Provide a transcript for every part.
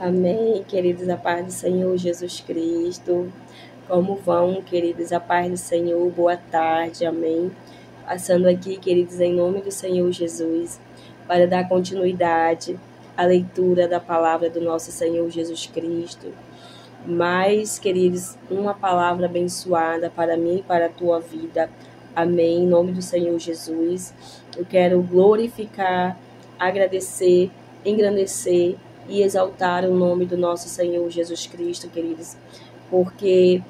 Amém, queridos, a paz do Senhor Jesus Cristo. Como vão, queridos, a paz do Senhor, boa tarde, amém. Passando aqui, queridos, em nome do Senhor Jesus, para dar continuidade à leitura da palavra do nosso Senhor Jesus Cristo. Mas, queridos, uma palavra abençoada para mim e para a tua vida, amém, em nome do Senhor Jesus. Eu quero glorificar, agradecer, engrandecer e exaltar o nome do nosso Senhor Jesus Cristo, queridos, porque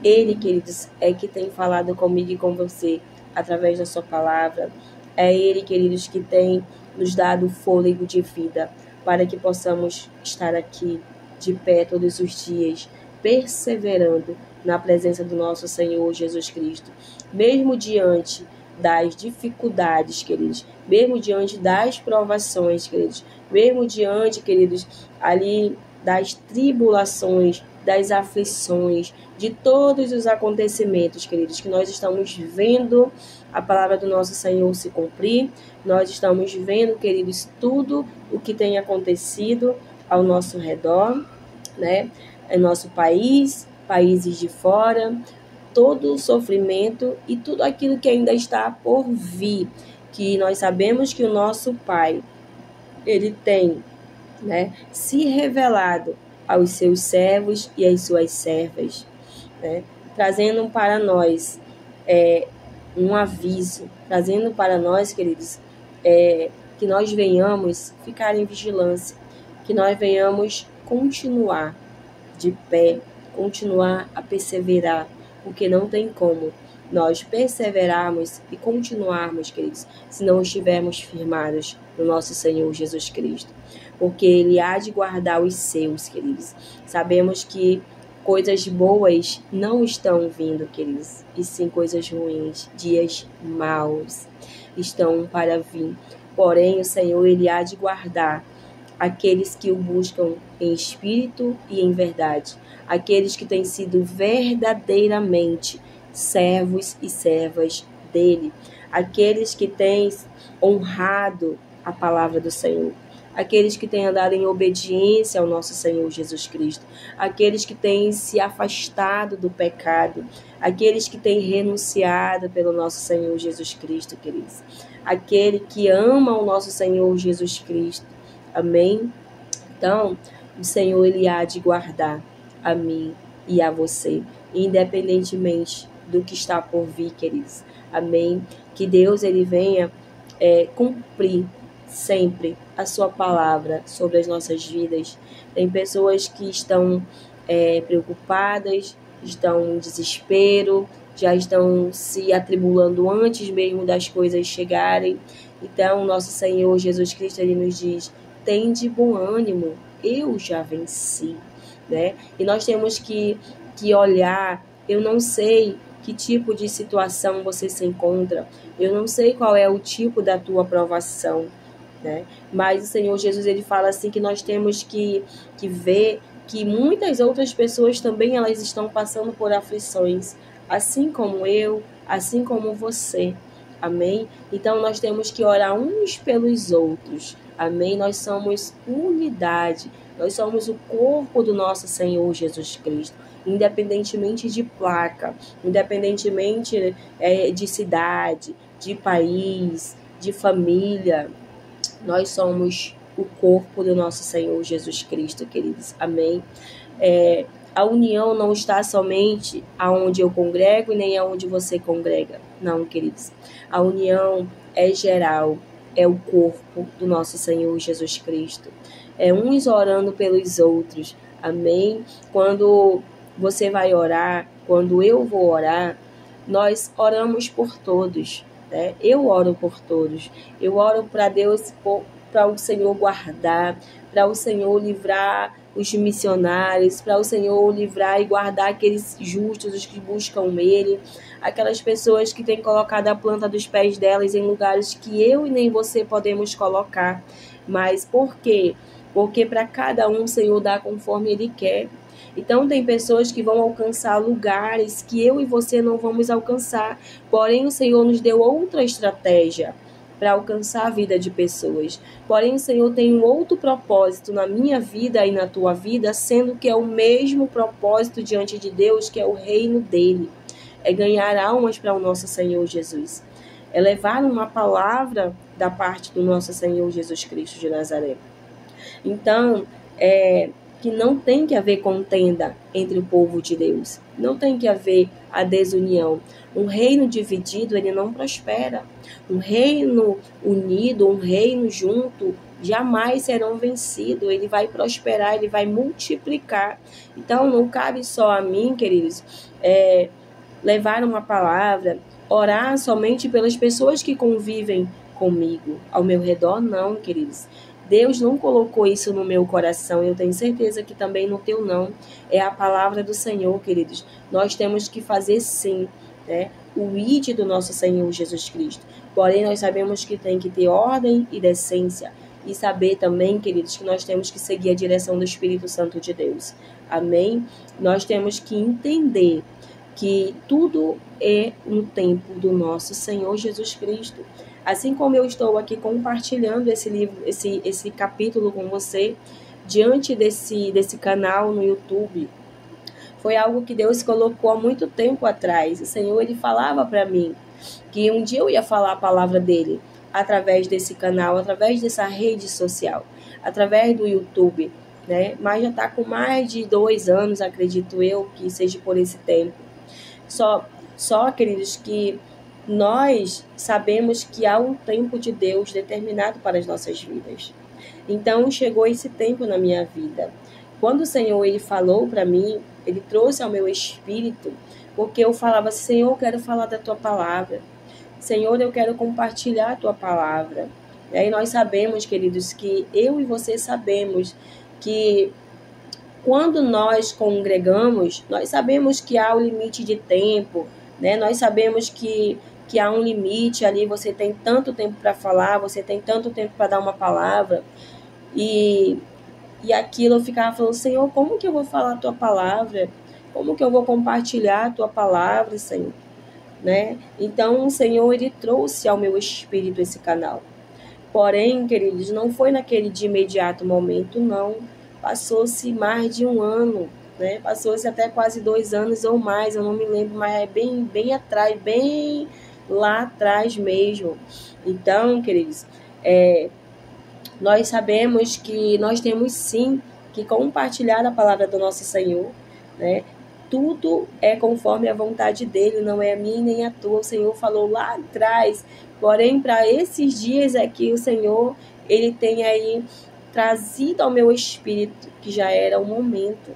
Ele, queridos, é que tem falado comigo e com você através da sua palavra. É Ele, queridos, que tem nos dado fôlego de vida para que possamos estar aqui de pé todos os dias, perseverando na presença do nosso Senhor Jesus Cristo, mesmo diante das dificuldades, queridos, mesmo diante das provações, queridos, mesmo diante, queridos, ali das tribulações, das aflições, de todos os acontecimentos, queridos, que nós estamos vendo a palavra do nosso Senhor se cumprir, nós estamos vendo, queridos, tudo o que tem acontecido ao nosso redor, né? Em nosso país, países de fora, todo o sofrimento e tudo aquilo que ainda está por vir, que nós sabemos que o nosso Pai, Ele tem, né, se revelado aos seus servos e às suas servas, né, trazendo para nós um aviso, trazendo para nós, queridos, que nós venhamos ficar em vigilância, que nós venhamos continuar de pé, continuar a perseverar, porque não tem como nós perseverarmos e continuarmos, queridos, se não estivermos firmados no nosso Senhor Jesus Cristo, porque Ele há de guardar os seus, queridos. Sabemos que coisas boas não estão vindo, queridos, e sim coisas ruins, dias maus estão para vir. Porém, o Senhor, Ele há de guardar aqueles que o buscam em espírito e em verdade, aqueles que têm sido verdadeiramente servos e servas dele, aqueles que têm honrado a palavra do Senhor, aqueles que têm andado em obediência ao nosso Senhor Jesus Cristo, aqueles que têm se afastado do pecado, aqueles que têm renunciado pelo nosso Senhor Jesus Cristo, queridos, aquele que ama o nosso Senhor Jesus Cristo. Amém? Então, o Senhor, Ele há de guardar a mim e a você, independentemente do que está por vir, queridos. Amém? Que Deus, Ele venha cumprir sempre a sua palavra sobre as nossas vidas. Tem pessoas que estão preocupadas, estão em desespero, já estão se atribulando antes mesmo das coisas chegarem. Então, nosso Senhor Jesus Cristo, Ele nos diz: tem de bom ânimo, eu já venci, né? E nós temos que olhar. Eu não sei que tipo de situação você se encontra, eu não sei qual é o tipo da tua provação, né? Mas o Senhor Jesus, Ele fala assim que nós temos que ver que muitas outras pessoas também elas estão passando por aflições, assim como eu, assim como você. Amém? Então nós temos que orar uns pelos outros. Amém? Nós somos unidade. Nós somos o corpo do nosso Senhor Jesus Cristo. Independentemente de placa, independentemente de cidade, de país, de família, nós somos o corpo do nosso Senhor Jesus Cristo, queridos. Amém? A união não está somente aonde eu congrego e nem aonde você congrega. Não, queridos. A união é geral, é o corpo do nosso Senhor Jesus Cristo. É uns orando pelos outros. Amém? Quando você vai orar, quando eu vou orar, nós oramos por todos, né? Eu oro por todos. Eu oro para Deus, para o Senhor guardar, para o Senhor livrar os missionários, para o Senhor livrar e guardar aqueles justos, os que buscam Ele, aquelas pessoas que têm colocado a planta dos pés delas em lugares que eu e nem você podemos colocar. Mas por quê? Porque para cada um o Senhor dá conforme Ele quer. Então tem pessoas que vão alcançar lugares que eu e você não vamos alcançar. Porém o Senhor nos deu outra estratégia. para alcançar a vida de pessoas. Porém, o Senhor tem um outro propósito na minha vida e na tua vida, sendo que é o mesmo propósito diante de Deus, que é o reino dele. É ganhar almas para o nosso Senhor Jesus. É levar uma palavra da parte do nosso Senhor Jesus Cristo de Nazaré. Então, que não tem que haver contenda entre o povo de Deus. Não tem que haver a desunião. Um reino dividido, ele não prospera. Um reino unido, um reino junto, jamais serão vencidos. Ele vai prosperar, ele vai multiplicar. Então, não cabe só a mim, queridos, levar uma palavra, orar somente pelas pessoas que convivem comigo, ao meu redor, não, queridos. Deus não colocou isso no meu coração, eu tenho certeza que também no teu não. É a palavra do Senhor, queridos. Nós temos que fazer sim, né, o ide do nosso Senhor Jesus Cristo. Porém, nós sabemos que tem que ter ordem e decência. E saber também, queridos, que nós temos que seguir a direção do Espírito Santo de Deus. Amém? Nós temos que entender que tudo é no tempo do nosso Senhor Jesus Cristo. Assim como eu estou aqui compartilhando esse livro, esse capítulo com você, diante desse canal no YouTube, foi algo que Deus colocou há muito tempo atrás. O Senhor, ele falava para mim que um dia eu ia falar a palavra dele através desse canal, através dessa rede social, através do YouTube, né? Mas já está com mais de 2 anos, acredito eu, que seja por esse tempo. Só, queridos, que nós sabemos que há um tempo de Deus determinado para as nossas vidas. Então, chegou esse tempo na minha vida. Quando o Senhor, ele falou para mim, ele trouxe ao meu espírito, porque eu falava assim, Senhor, eu quero falar da tua palavra. Senhor, eu quero compartilhar a tua palavra. E aí nós sabemos, queridos, que eu e você sabemos que quando nós congregamos, nós sabemos que há um limite de tempo, né? Nós sabemos que há um limite ali, você tem tanto tempo para falar, você tem tanto tempo para dar uma palavra. E aquilo eu ficava falando, Senhor, como que eu vou falar a tua palavra? Como que eu vou compartilhar a tua palavra, Senhor? Né? Então, o Senhor, ele trouxe ao meu espírito esse canal. Porém, queridos, não foi naquele de imediato momento, não. Passou-se mais de 1 ano, né? Passou-se até quase 2 anos ou mais, eu não me lembro, mas é bem atrás, bem lá atrás mesmo. Então, queridos, nós sabemos que nós temos sim que compartilhar a palavra do nosso Senhor, né? Tudo é conforme a vontade dele, não é a minha nem a tua. O Senhor falou lá atrás, porém para esses dias aqui o Senhor, ele tem aí trazido ao meu espírito que já era o momento,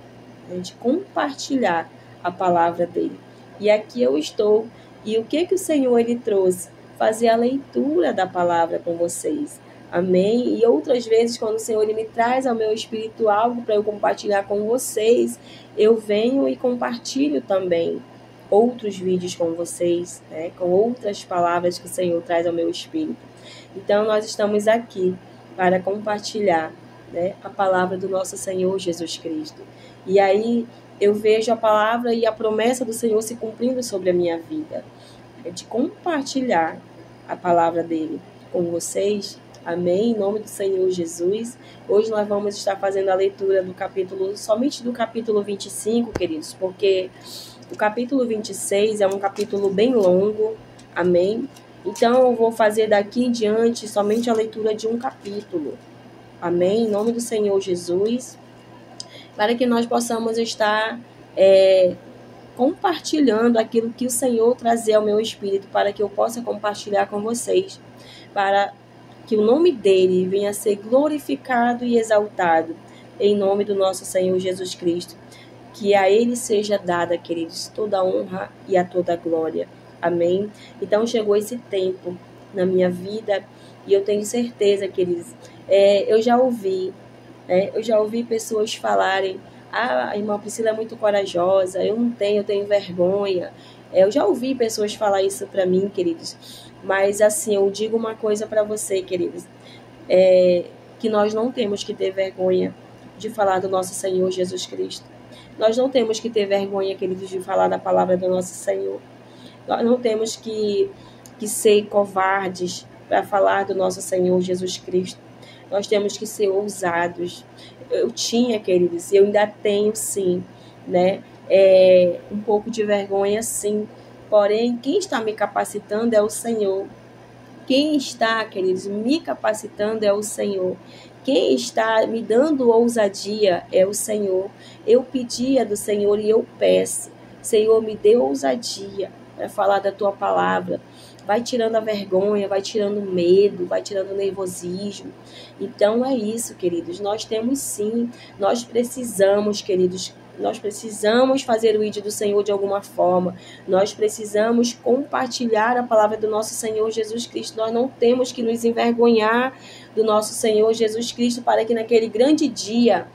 né, de compartilhar a palavra dele. E aqui eu estou. E o que o Senhor, ele trouxe? Fazer a leitura da palavra com vocês. Amém? E outras vezes, quando o Senhor, ele me traz ao meu espírito algo para eu compartilhar com vocês, eu venho e compartilho também outros vídeos com vocês, né? Com outras palavras que o Senhor traz ao meu espírito. Então, nós estamos aqui para compartilhar, né, a palavra do nosso Senhor Jesus Cristo. E aí eu vejo a palavra e a promessa do Senhor se cumprindo sobre a minha vida. É de compartilhar a palavra dele com vocês. Amém? Em nome do Senhor Jesus. Hoje nós vamos estar fazendo a leitura somente do capítulo 25, queridos, porque o capítulo 26 é um capítulo bem longo. Amém? Então, eu vou fazer daqui em diante somente a leitura de um capítulo. Amém? Em nome do Senhor Jesus. Para que nós possamos estar compartilhando aquilo que o Senhor trazer ao meu espírito, para que eu possa compartilhar com vocês. Para que o nome dele venha a ser glorificado e exaltado. Em nome do nosso Senhor Jesus Cristo. Que a ele seja dada, queridos, toda a honra e a toda a glória. Amém? Então chegou esse tempo na minha vida e eu tenho certeza, queridos, eu já ouvi pessoas falarem, a irmã Priscila é muito corajosa, eu tenho vergonha. Eu já ouvi pessoas falar isso para mim, queridos, mas assim, eu digo uma coisa para você, queridos, que nós não temos que ter vergonha de falar do nosso Senhor Jesus Cristo. Nós não temos que ter vergonha, queridos, de falar da palavra do nosso Senhor. Nós não temos que ser covardes para falar do nosso Senhor Jesus Cristo. Nós temos que ser ousados. Eu tinha, queridos, e eu ainda tenho, sim, né? Um pouco de vergonha, sim. Porém, quem está me capacitando é o Senhor. Quem está, queridos, me capacitando é o Senhor. Quem está me dando ousadia é o Senhor. Eu pedia do Senhor e eu peço. Senhor, me dê ousadia para falar da tua palavra. Vai tirando a vergonha, vai tirando o medo, vai tirando o nervosismo. Então é isso, queridos. Nós temos sim, nós precisamos, queridos, nós precisamos fazer o ID do Senhor de alguma forma. Nós precisamos compartilhar a palavra do nosso Senhor Jesus Cristo. Nós não temos que nos envergonhar do nosso Senhor Jesus Cristo para que naquele grande dia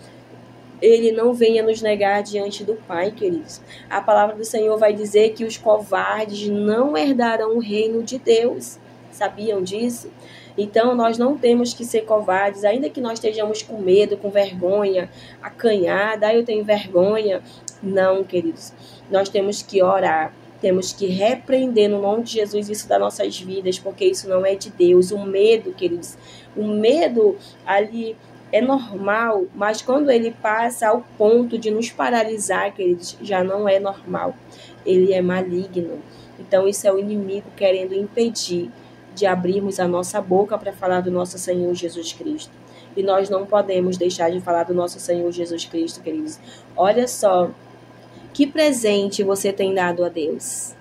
Ele não venha nos negar diante do Pai, queridos. A palavra do Senhor vai dizer que os covardes não herdarão o reino de Deus. Sabiam disso? Então, nós não temos que ser covardes, ainda que nós estejamos com medo, com vergonha, acanhada, eu tenho vergonha. Não, queridos. Nós temos que orar, temos que repreender no nome de Jesus isso das nossas vidas, porque isso não é de Deus. O medo, queridos, o medo ali é normal, mas quando ele passa ao ponto de nos paralisar, queridos, já não é normal. Ele é maligno. Então, isso é o inimigo querendo impedir de abrirmos a nossa boca para falar do nosso Senhor Jesus Cristo. E nós não podemos deixar de falar do nosso Senhor Jesus Cristo, queridos. Olha só, que presente você tem dado a Deus?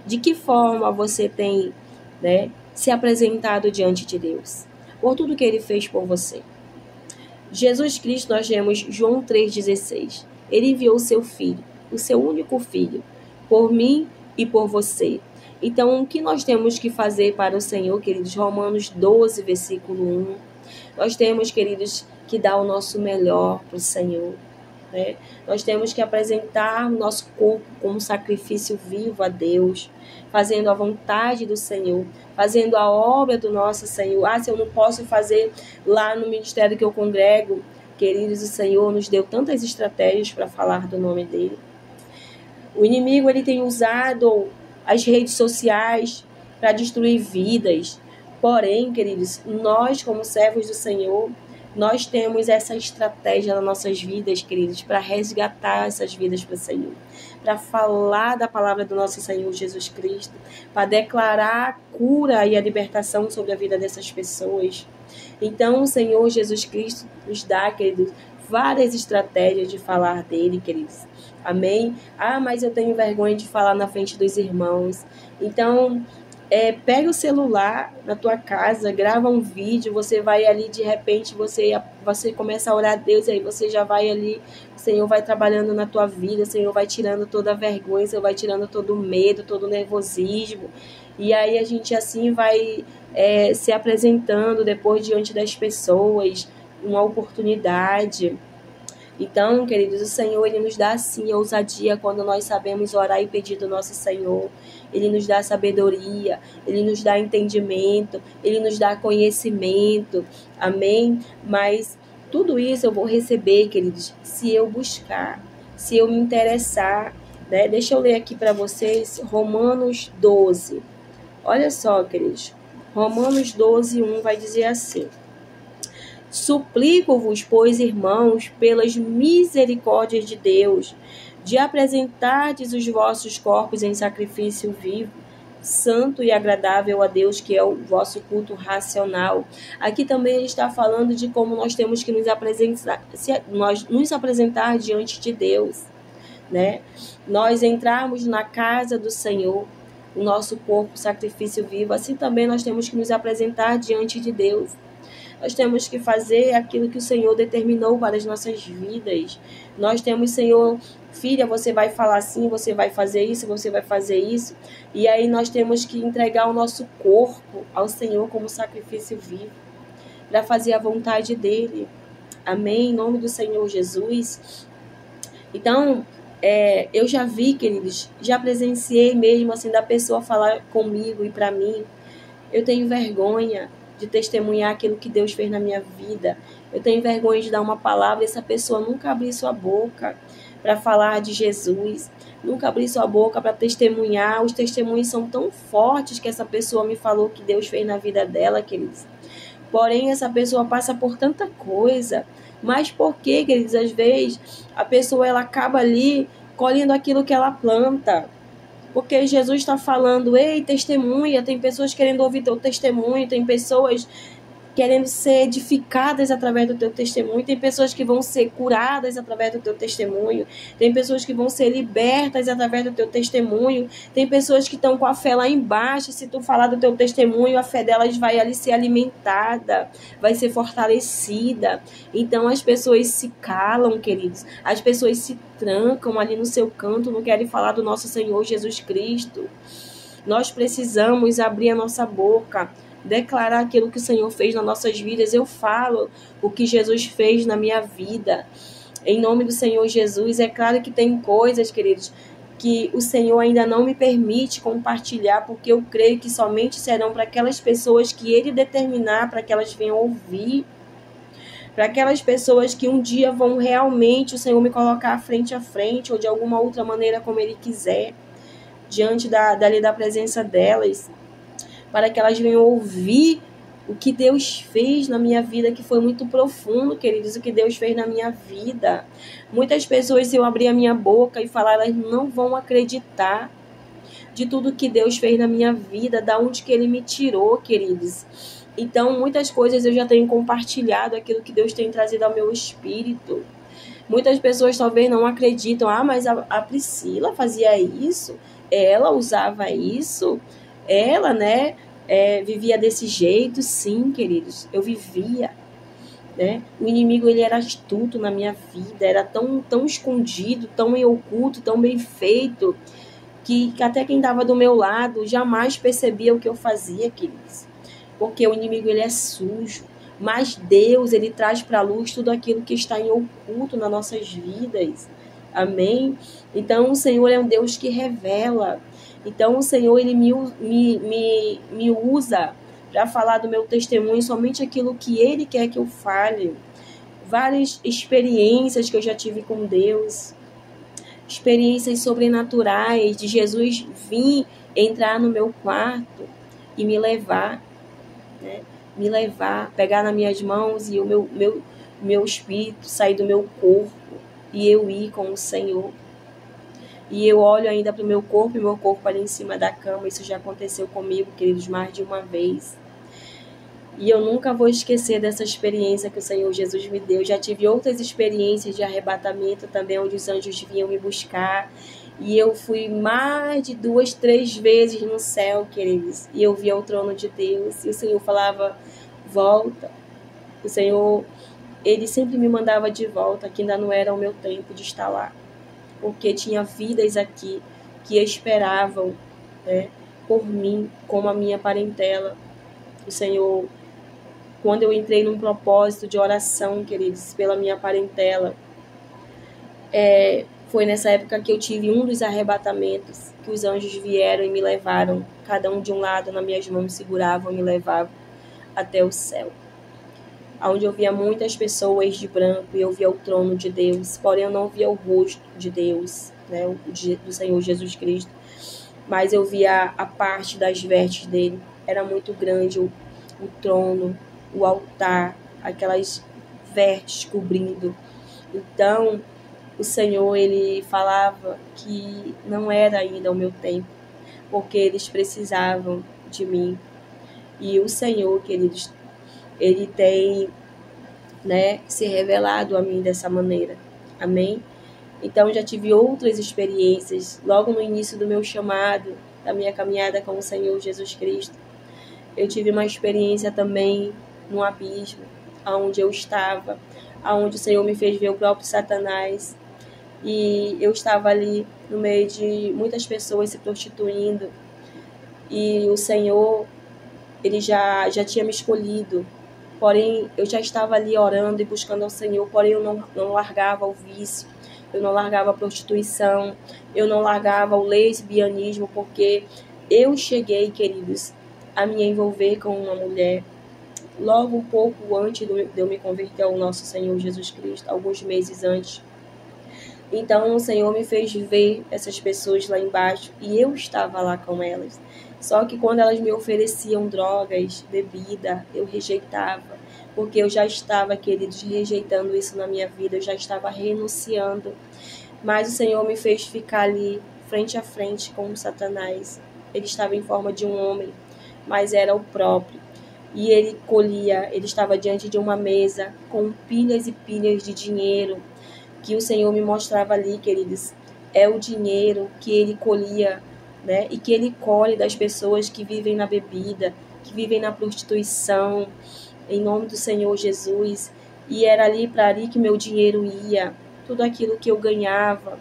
De que forma você tem, né, se apresentado diante de Deus? Por tudo que Ele fez por você. Jesus Cristo, nós vemos João 3,16. Ele enviou o seu Filho, o seu único Filho, por mim e por você. Então, o que nós temos que fazer para o Senhor, queridos? Romanos 12, versículo 1. Nós temos, queridos, que dar o nosso melhor para o Senhor. Né? Nós temos que apresentar o nosso corpo como sacrifício vivo a Deus, fazendo a vontade do Senhor, fazendo a obra do nosso Senhor. Se eu não posso fazer lá no ministério que eu congrego, queridos, o Senhor nos deu tantas estratégias para falar do nome dele. O inimigo, ele tem usado as redes sociais para destruir vidas. Porém, queridos, nós como servos do Senhor, nós temos essa estratégia nas nossas vidas, queridos, para resgatar essas vidas para o Senhor, para falar da palavra do nosso Senhor Jesus Cristo, para declarar a cura e a libertação sobre a vida dessas pessoas. Então, o Senhor Jesus Cristo nos dá, queridos, várias estratégias de falar dele, queridos. Amém? Mas eu tenho vergonha de falar na frente dos irmãos. Então, pega o celular na tua casa, grava um vídeo, você vai ali, de repente, você começa a orar a Deus, e aí você já vai ali, o Senhor vai trabalhando na tua vida, o Senhor vai tirando toda a vergonha, o Senhor vai tirando todo o medo, todo o nervosismo, e aí a gente assim vai se apresentando depois diante das pessoas, uma oportunidade. Então, queridos, o Senhor, Ele nos dá sim a ousadia quando nós sabemos orar e pedir do nosso Senhor. Ele nos dá sabedoria, Ele nos dá entendimento, Ele nos dá conhecimento, amém? Mas tudo isso eu vou receber, queridos, se eu buscar, se eu me interessar, né? Deixa eu ler aqui para vocês Romanos 12. Olha só, queridos, Romanos 12, 1 vai dizer assim: suplico-vos, pois, irmãos, pelas misericórdias de Deus, de apresentardes os vossos corpos em sacrifício vivo, santo e agradável a Deus, que é o vosso culto racional. Aqui também ele está falando de como nós temos que nos apresentar diante de Deus, né? Nós entrarmos na casa do Senhor, o nosso corpo sacrifício vivo, assim também nós temos que nos apresentar diante de Deus. Nós temos que fazer aquilo que o Senhor determinou para as nossas vidas. Nós temos, Senhor, filha, você vai falar assim, você vai fazer isso, você vai fazer isso. E aí nós temos que entregar o nosso corpo ao Senhor como sacrifício vivo, para fazer a vontade dEle. Amém? Em nome do Senhor Jesus. Então, eu já vi, queridos, já presenciei mesmo assim da pessoa falar comigo e para mim. Eu tenho vergonha de testemunhar aquilo que Deus fez na minha vida. Eu tenho vergonha de dar uma palavra e essa pessoa nunca abrir sua boca para falar de Jesus, nunca abrir sua boca para testemunhar. Os testemunhos são tão fortes que essa pessoa me falou que Deus fez na vida dela, queridos. Porém, essa pessoa passa por tanta coisa. Mas por que, queridos? Às vezes, a pessoa ela acaba ali colhendo aquilo que ela planta. Porque Jesus está falando, ei, testemunha, tem pessoas querendo ouvir teu testemunho, tem pessoas querendo ser edificadas através do teu testemunho, tem pessoas que vão ser curadas através do teu testemunho, tem pessoas que vão ser libertas através do teu testemunho, tem pessoas que estão com a fé lá embaixo, se tu falar do teu testemunho, a fé delas vai ali ser alimentada, vai ser fortalecida. Então as pessoas se calam, queridos, as pessoas se trancam ali no seu canto, não querem falar do nosso Senhor Jesus Cristo. Nós precisamos abrir a nossa boca, declarar aquilo que o Senhor fez nas nossas vidas. Eu falo o que Jesus fez na minha vida, em nome do Senhor Jesus. É claro que tem coisas, queridos, que o Senhor ainda não me permite compartilhar, porque eu creio que somente serão para aquelas pessoas que Ele determinar para que elas venham ouvir, para aquelas pessoas que um dia vão realmente o Senhor me colocar frente a frente, ou de alguma outra maneira como Ele quiser, diante da presença delas, para que elas venham ouvir o que Deus fez na minha vida, que foi muito profundo, queridos, o que Deus fez na minha vida. Muitas pessoas, se eu abrir a minha boca e falar, elas não vão acreditar de tudo que Deus fez na minha vida, da onde que Ele me tirou, queridos. Então, muitas coisas eu já tenho compartilhado, aquilo que Deus tem trazido ao meu espírito. Muitas pessoas talvez não acreditam, mas a Priscila fazia isso, ela usava isso, ela, né, vivia desse jeito. Sim, queridos, eu vivia, né? O inimigo, ele era astuto na minha vida, era tão escondido, tão em oculto, tão bem feito, que até quem estava do meu lado jamais percebia o que eu fazia, queridos. Porque o inimigo, ele é sujo, mas Deus, ele traz para a luz tudo aquilo que está em oculto nas nossas vidas. Amém? Então, o Senhor é um Deus que revela. Então, o Senhor, ele me usa para falar do meu testemunho, somente aquilo que Ele quer que eu fale. Várias experiências que eu já tive com Deus, experiências sobrenaturais de Jesus vir entrar no meu quarto e me levar, né? Me levar, pegar nas minhas mãos e o meu espírito sair do meu corpo e eu ir com o Senhor. E eu olho ainda para o meu corpo, e meu corpo ali em cima da cama. Isso já aconteceu comigo, queridos, mais de uma vez. E eu nunca vou esquecer dessa experiência que o Senhor Jesus me deu. Já tive outras experiências de arrebatamento também, onde os anjos vinham me buscar. E eu fui mais de 2, 3 vezes no céu, queridos. E eu via o trono de Deus. E o Senhor falava, volta. O Senhor, Ele sempre me mandava de volta, que ainda não era o meu tempo de estar lá. Porque tinha vidas aqui que esperavam, né, por mim, como a minha parentela. O Senhor, quando eu entrei num propósito de oração, queridos, pela minha parentela, foi nessa época que eu tive um dos arrebatamentos, que os anjos vieram e me levaram, cada um de um lado, nas minhas mãos, seguravam e me levavam até o céu, onde eu via muitas pessoas de branco e eu via o trono de Deus, porém eu não via o rosto de Deus, né, do Senhor Jesus Cristo, mas eu via a parte das vestes dele. Era muito grande o trono, o altar, aquelas vestes cobrindo. Então, o Senhor, ele falava que não era ainda o meu tempo, porque eles precisavam de mim. E o Senhor, queridos, Ele tem, né, se revelado a mim dessa maneira. Amém? Então, já tive outras experiências, logo no início do meu chamado, da minha caminhada com o Senhor Jesus Cristo. Eu tive uma experiência também no abismo, onde eu estava, onde o Senhor me fez ver o próprio Satanás. E eu estava ali no meio de muitas pessoas se prostituindo. E o Senhor, Ele já tinha me escolhido. Porém, eu já estava ali orando e buscando ao Senhor, porém eu não largava o vício, eu não largava a prostituição, eu não largava o lesbianismo, porque eu cheguei, queridos, a me envolver com uma mulher logo um pouco antes de eu me converter ao nosso Senhor Jesus Cristo, alguns meses antes. Então o Senhor me fez ver essas pessoas lá embaixo e eu estava lá com elas. Só que quando elas me ofereciam drogas, bebida, eu rejeitava, porque eu já estava, queridos, rejeitando isso na minha vida, eu já estava renunciando. Mas o Senhor me fez ficar ali, frente a frente com o Satanás. Ele estava em forma de um homem, mas era o próprio. E ele colhia, ele estava diante de uma mesa com pilhas e pilhas de dinheiro, que o Senhor me mostrava ali, queridos. É o dinheiro que ele colhia, né? E que ele colhe das pessoas que vivem na bebida, que vivem na prostituição, em nome do Senhor Jesus. E era ali para ali que meu dinheiro ia, tudo aquilo que eu ganhava,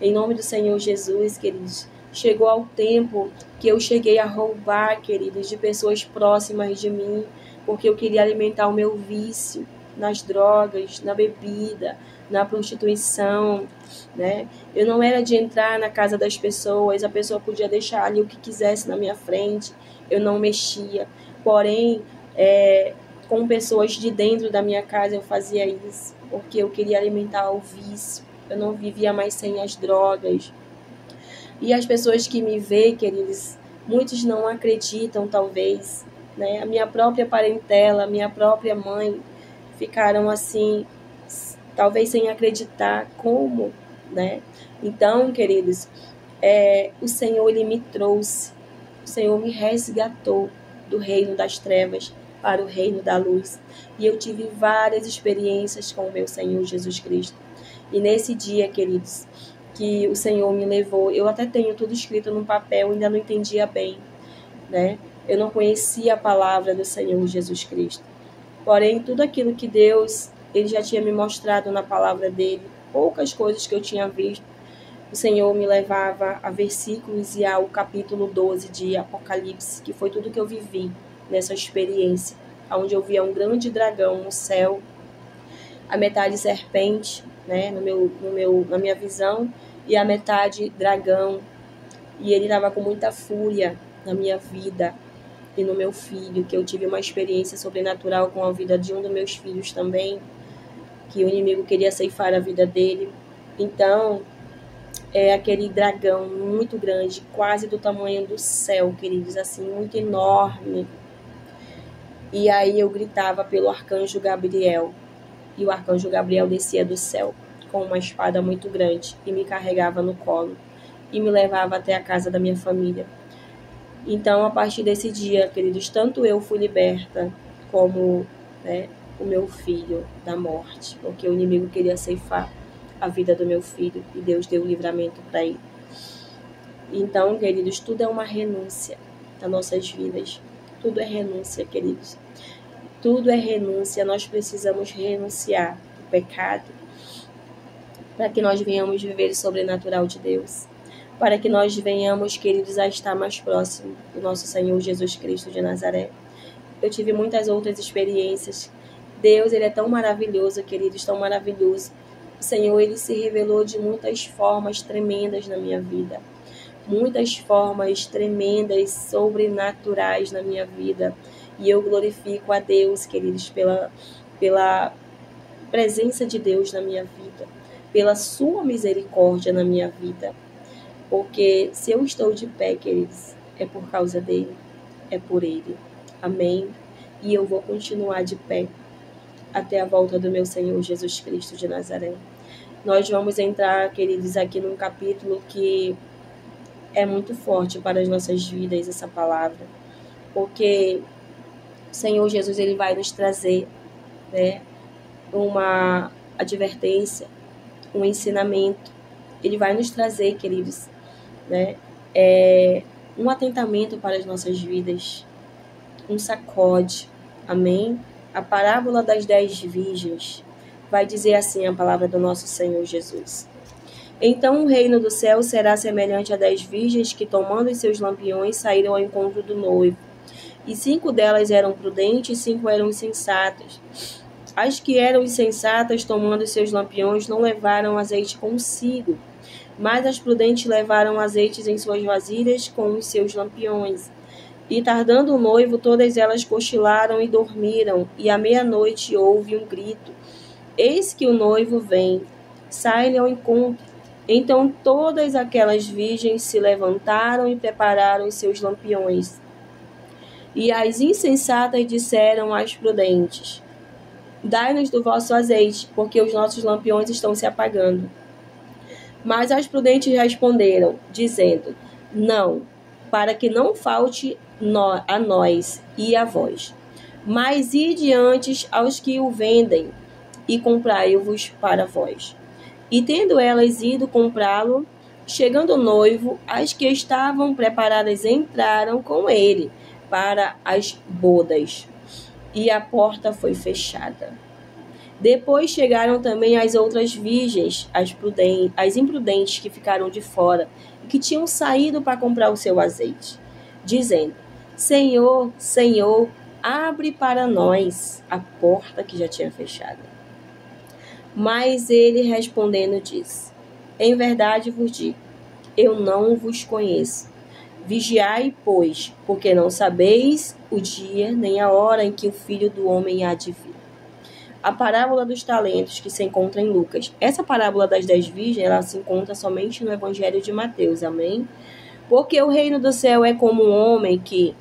em nome do Senhor Jesus, queridos. Chegou ao tempo que eu cheguei a roubar, queridos, de pessoas próximas de mim, porque eu queria alimentar o meu vício nas drogas, na bebida, na prostituição, né? Eu não era de entrar na casa das pessoas, a pessoa podia deixar ali o que quisesse na minha frente, eu não mexia. Porém, com pessoas de dentro da minha casa eu fazia isso, porque eu queria alimentar o vício. Eu não vivia mais sem as drogas. E as pessoas que me veem, queridos, muitos não acreditam, talvez, né? A minha própria parentela, a minha própria mãe ficaram assim, talvez sem acreditar como, né? Então, queridos, o Senhor, Ele me trouxe, o Senhor me resgatou do reino das trevas para o reino da luz. E eu tive várias experiências com o meu Senhor Jesus Cristo. E nesse dia, queridos, que o Senhor me levou, eu até tenho tudo escrito num papel, ainda não entendia bem, né? Eu não conhecia a palavra do Senhor Jesus Cristo. Porém, tudo aquilo que Deus, Ele já tinha me mostrado na palavra dele, poucas coisas que eu tinha visto, o Senhor me levava a versículos e ao capítulo 12 de Apocalipse, que foi tudo que eu vivi nessa experiência, onde eu via um grande dragão no céu, a metade serpente, né, na minha visão, e a metade dragão. E ele estava com muita fúria na minha vida e no meu filho, que eu tive uma experiência sobrenatural com a vida de um dos meus filhos também, que o inimigo queria ceifar a vida dele. Então, aquele dragão muito grande, quase do tamanho do céu, queridos, assim, muito enorme. E aí eu gritava pelo arcanjo Gabriel, e o arcanjo Gabriel descia do céu com uma espada muito grande e me carregava no colo e me levava até a casa da minha família. Então, a partir desse dia, queridos, tanto eu fui liberta como, né, o meu filho da morte, porque o inimigo queria ceifar a vida do meu filho e Deus deu o livramento para ele. Então, queridos, tudo é uma renúncia nas nossas vidas. Tudo é renúncia, queridos. Tudo é renúncia. Nós precisamos renunciar ao pecado para que nós venhamos viver o sobrenatural de Deus. Para que nós venhamos, queridos, a estar mais próximo do nosso Senhor Jesus Cristo de Nazaré. Eu tive muitas outras experiências. Deus, Ele é tão maravilhoso, queridos, tão maravilhoso. O Senhor, Ele se revelou de muitas formas tremendas na minha vida. Muitas formas tremendas, sobrenaturais na minha vida. E eu glorifico a Deus, queridos, pela presença de Deus na minha vida, pela sua misericórdia na minha vida. Porque se eu estou de pé, queridos, é por causa dele, é por ele. Amém? E eu vou continuar de pé até a volta do meu Senhor Jesus Cristo de Nazaré. Nós vamos entrar, queridos, aqui num capítulo que é muito forte para as nossas vidas, essa palavra. Porque o Senhor Jesus, Ele vai nos trazer, né, uma advertência, um ensinamento. Ele vai nos trazer, queridos, né, um atentamento para as nossas vidas, um sacode. Amém? A parábola das 10 virgens vai dizer assim a palavra do nosso Senhor Jesus. Então o reino do céu será semelhante a 10 virgens que, tomando os seus lampiões, saíram ao encontro do noivo. E 5 delas eram prudentes e 5 eram insensatas. As que eram insensatas, tomando os seus lampiões, não levaram azeite consigo, mas as prudentes levaram azeites em suas vasilhas com os seus lampiões. E tardando o noivo, todas elas cochilaram e dormiram, e à meia-noite houve um grito: eis que o noivo vem, sai-lhe ao encontro. Então todas aquelas virgens se levantaram e prepararam os seus lampiões. E as insensatas disseram às prudentes: dai-nos do vosso azeite, porque os nossos lampiões estão se apagando. Mas as prudentes responderam, dizendo: não, para que não falte a nós e a vós. Mas ide antes aos que o vendem, e comprai-vos para vós. E tendo elas ido comprá-lo, chegando o noivo, as que estavam preparadas entraram com ele para as bodas, e a porta foi fechada. Depois chegaram também as outras virgens, as imprudentes que ficaram de fora, e que tinham saído para comprar o seu azeite, dizendo: Senhor, Senhor, abre para nós. A porta que já tinha fechado. Mas ele respondendo disse: em verdade vos digo, eu não vos conheço. Vigiai, pois, porque não sabeis o dia nem a hora em que o Filho do Homem há de vir. A parábola dos talentos, que se encontra em Lucas. Essa parábola das 10 virgens, ela se encontra somente no Evangelho de Mateus, amém? Porque o reino do céu é como um homem que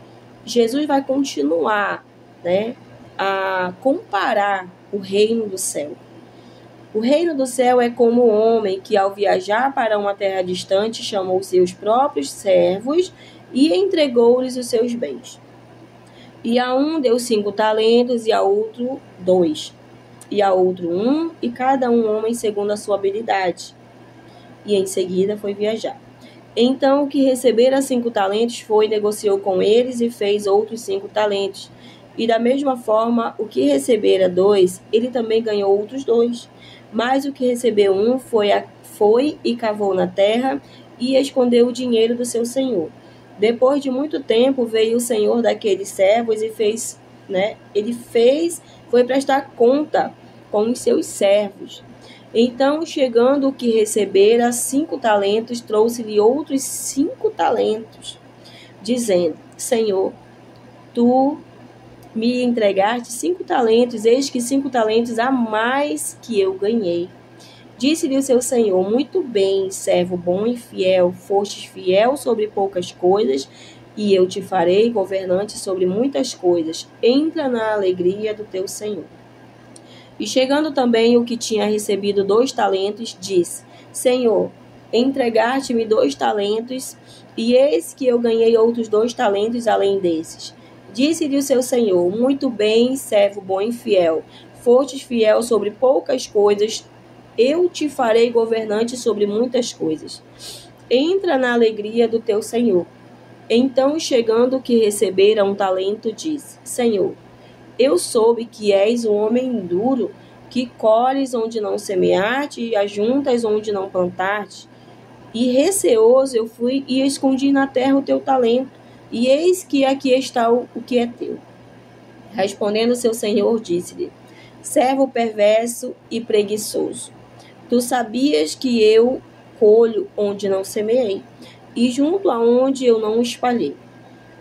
Jesus vai continuar, a comparar o reino do céu. O reino do céu é como um homem que, ao viajar para uma terra distante, chamou seus próprios servos e entregou-lhes os seus bens. E a um deu 5 talentos, e a outro 2, e a outro 1, e cada um homem segundo a sua habilidade. E em seguida foi viajar. Então o que recebera 5 talentos foi, negociou com eles e fez outros 5 talentos. E da mesma forma, o que recebera 2, ele também ganhou outros 2. Mas o que recebeu 1 foi e cavou na terra e escondeu o dinheiro do seu senhor. Depois de muito tempo veio o senhor daqueles servos e foi prestar conta com os seus servos. Então, chegando o que recebera 5 talentos, trouxe-lhe outros 5 talentos, dizendo: Senhor, tu me entregaste 5 talentos, eis que 5 talentos a mais que eu ganhei. Disse-lhe o seu senhor: muito bem, servo bom e fiel, fostes fiel sobre poucas coisas, e eu te farei governante sobre muitas coisas. Entra na alegria do teu senhor. E chegando também o que tinha recebido 2 talentos, disse: Senhor, entregaste-me 2 talentos, e eis que eu ganhei outros 2 talentos além desses. Disse-lhe o seu senhor: muito bem, servo bom e fiel, fostes fiel sobre poucas coisas, eu te farei governante sobre muitas coisas. Entra na alegria do teu senhor. Então, chegando o que recebera 1 talento, disse: Senhor, eu soube que és um homem duro, que colhes onde não semeaste e ajuntas onde não plantaste. E receoso eu fui e escondi na terra o teu talento, e eis que aqui está o que é teu. Respondendo seu senhor, disse-lhe: servo perverso e preguiçoso, tu sabias que eu colho onde não semeei, e junto aonde eu não espalhei.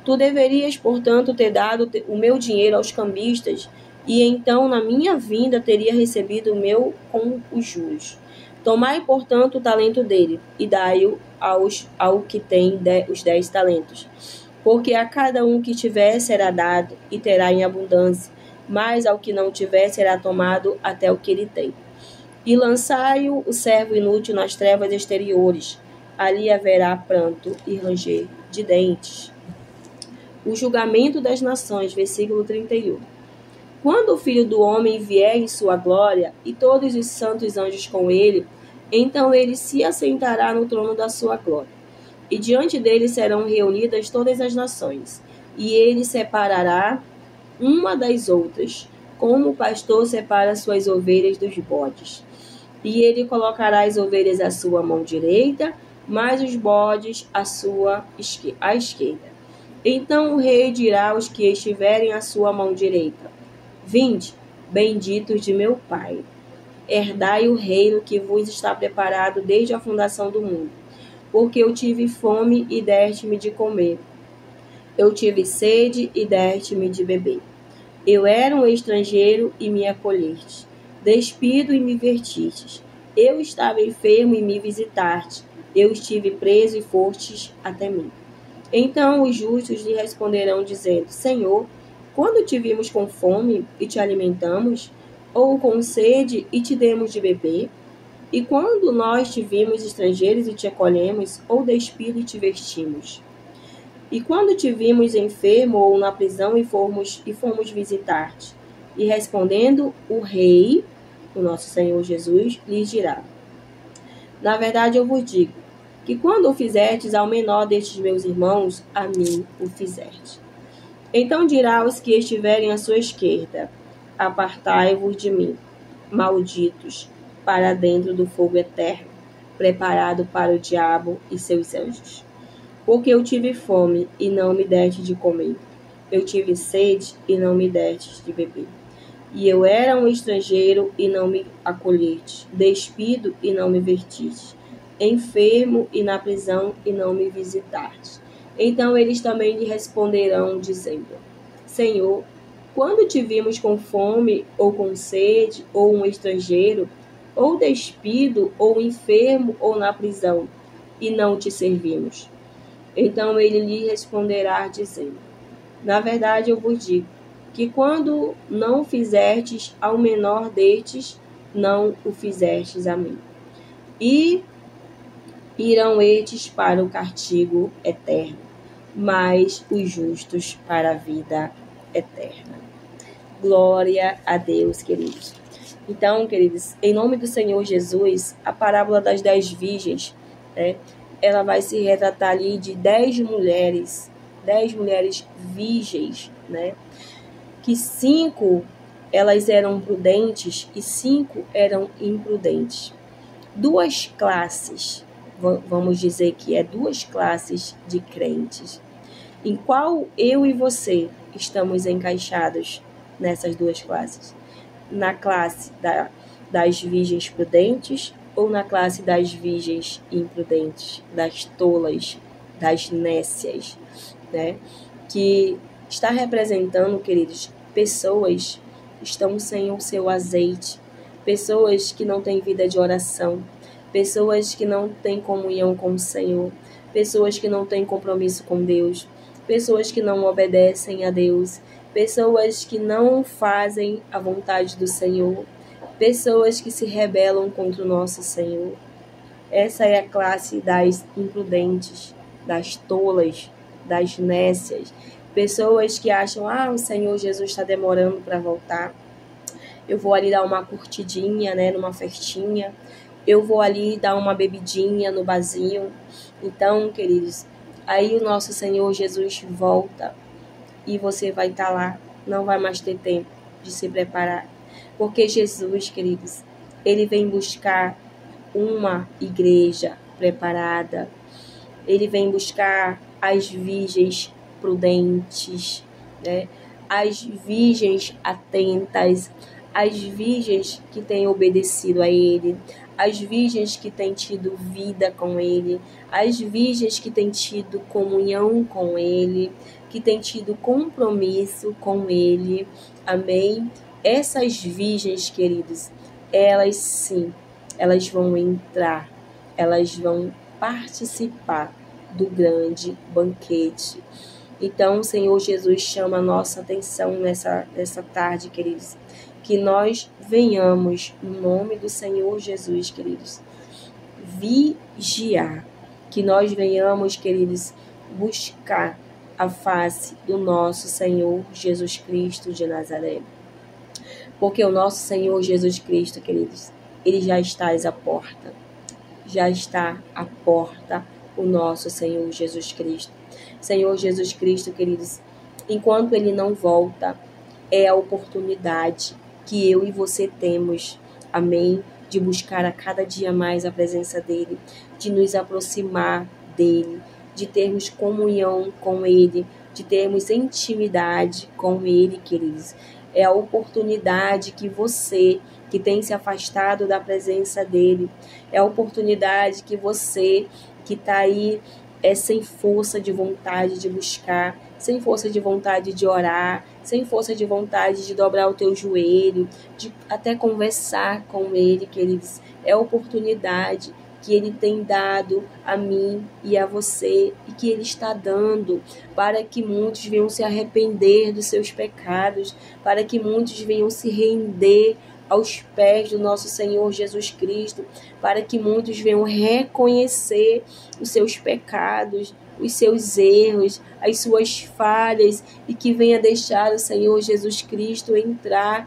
Tu deverias, portanto, ter dado o meu dinheiro aos cambistas, e então na minha vinda teria recebido o meu com os juros. Tomai, portanto, o talento dele, e dai-o ao que tem os 10 talentos. Porque a cada um que tiver será dado, e terá em abundância, mas ao que não tiver será tomado até o que ele tem. E lançai-o, o servo inútil, nas trevas exteriores. Ali haverá pranto e ranger de dentes. O julgamento das nações, versículo 31. Quando o Filho do Homem vier em sua glória, e todos os santos anjos com ele, então ele se assentará no trono da sua glória. E diante dele serão reunidas todas as nações, e ele separará uma das outras, como o pastor separa suas ovelhas dos bodes. E ele colocará as ovelhas à sua mão direita, mas os bodes à esquerda. Então o rei dirá aos que estiverem à sua mão direita: vinde, benditos de meu Pai, herdai o reino que vos está preparado desde a fundação do mundo. Porque eu tive fome e deste-me de comer. Eu tive sede e deste-me de beber. Eu era um estrangeiro e me acolhestes. Despido e me vertistes. Eu estava enfermo e me visitaste. Eu estive preso e fostes até mim. Então os justos lhe responderão, dizendo: Senhor, quando te vimos com fome e te alimentamos, ou com sede e te demos de beber? E quando nós te vimos estrangeiros e te acolhemos, ou despido e te vestimos? E quando te vimos enfermo ou na prisão e fomos visitar-te? E respondendo o rei, o nosso Senhor Jesus, lhes dirá: Na verdade eu vos digo, que quando o fizerdes ao menor destes meus irmãos, a mim o fizerdes. Então dirá aos que estiverem à sua esquerda: Apartai-vos de mim, malditos, para dentro do fogo eterno, preparado para o diabo e seus anjos. Porque eu tive fome e não me deste de comer. Eu tive sede e não me destes de beber. E eu era um estrangeiro e não me acolheste, despido e não me vestistes, enfermo e na prisão e não me visitastes. Então eles também lhe responderão, dizendo: Senhor, quando te vimos com fome, ou com sede, ou um estrangeiro, ou despido, ou enfermo, ou na prisão, e não te servimos? Então ele lhe responderá, dizendo: Na verdade eu vos digo, que quando não fizestes ao menor destes, não o fizestes a mim. E irão estes para o castigo eterno, mas os justos para a vida eterna. Glória a Deus, queridos. Então, queridos, em nome do Senhor Jesus, a parábola das 10 virgens, né, ela vai se retratar ali de 10 mulheres virgens, né, que 5 elas eram prudentes e 5 eram imprudentes. Duas classes, vamos dizer que é 2 classes de crentes. Em qual eu e você estamos encaixados nessas 2 classes? Na classe das virgens prudentes ou na classe das virgens imprudentes, das tolas, das nécias, né? Que está representando, queridos, pessoas que estão sem o seu azeite, pessoas que não têm vida de oração, pessoas que não têm comunhão com o Senhor, pessoas que não têm compromisso com Deus, pessoas que não obedecem a Deus, pessoas que não fazem a vontade do Senhor, pessoas que se rebelam contra o nosso Senhor. Essa é a classe das imprudentes, das tolas, das nécias, pessoas que acham: o Senhor Jesus está demorando para voltar, eu vou ali dar uma curtidinha, né, numa festinha, eu vou ali dar uma bebidinha no barzinho. Então, queridos, aí o nosso Senhor Jesus volta e você vai estar lá, não vai mais ter tempo de se preparar, porque Jesus, queridos, ele vem buscar uma igreja preparada, ele vem buscar as virgens prudentes, né? As virgens atentas, as virgens que têm obedecido a ele, as virgens que têm tido vida com ele, as virgens que têm tido comunhão com ele, que têm tido compromisso com ele. Amém? Essas virgens, queridos, elas sim, elas vão entrar, elas vão participar do grande banquete. Então, o Senhor Jesus chama a nossa atenção nessa tarde, queridos, que nós venhamos, no nome do Senhor Jesus, queridos, vigiar, que nós venhamos, queridos, buscar a face do nosso Senhor Jesus Cristo de Nazaré. Porque o nosso Senhor Jesus Cristo, queridos, ele já está à porta. Já está à porta o nosso Senhor Jesus Cristo. Senhor Jesus Cristo, queridos, enquanto ele não volta, é a oportunidade que eu e você temos, amém, de buscar a cada dia mais a presença dele, de nos aproximar dele, de termos comunhão com ele, de termos intimidade com ele, queridos. É a oportunidade que você, que tem se afastado da presença dele, é a oportunidade que você, que está aí sem força de vontade de buscar, sem força de vontade de orar, sem força de vontade de dobrar o teu joelho, de até conversar com Ele, queridos. É a oportunidade que Ele tem dado a mim e a você, e que Ele está dando para que muitos venham se arrepender dos seus pecados, para que muitos venham se render aos pés do nosso Senhor Jesus Cristo, para que muitos venham reconhecer os seus pecados, os seus erros, as suas falhas, e que venha deixar o Senhor Jesus Cristo entrar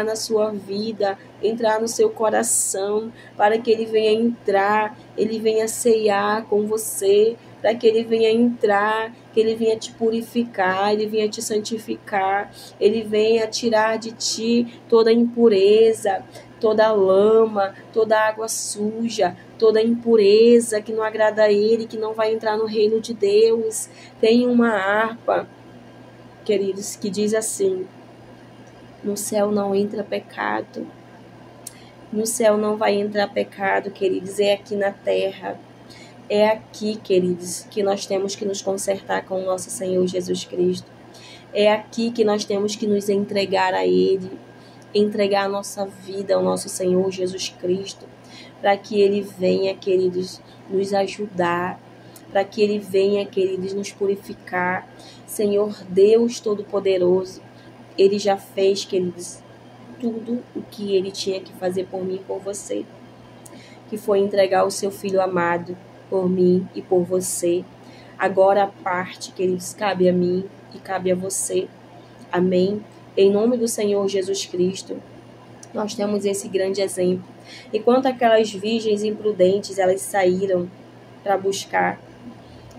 na sua vida, entrar no seu coração, para que Ele venha entrar, Ele venha ceiar com você, para que Ele venha entrar, que Ele venha te purificar, Ele venha te santificar, Ele venha tirar de ti toda impureza, toda lama, toda água suja, toda impureza que não agrada a Ele, que não vai entrar no reino de Deus. Tem uma harpa, queridos, que diz assim: no céu não entra pecado. No céu não vai entrar pecado, queridos, é aqui na terra. É aqui, queridos, que nós temos que nos consertar com o nosso Senhor Jesus Cristo. É aqui que nós temos que nos entregar a Ele, entregar a nossa vida ao nosso Senhor Jesus Cristo, para que Ele venha, queridos, nos ajudar, para que Ele venha, queridos, nos purificar. Senhor Deus Todo-Poderoso, Ele já fez, queridos, tudo o que Ele tinha que fazer por mim e por você, que foi entregar o seu Filho amado por mim e por você. Agora a parte, queridos, cabe a mim e cabe a você. Amém? Em nome do Senhor Jesus Cristo, nós temos esse grande exemplo. Enquanto aquelas virgens imprudentes, elas saíram para buscar,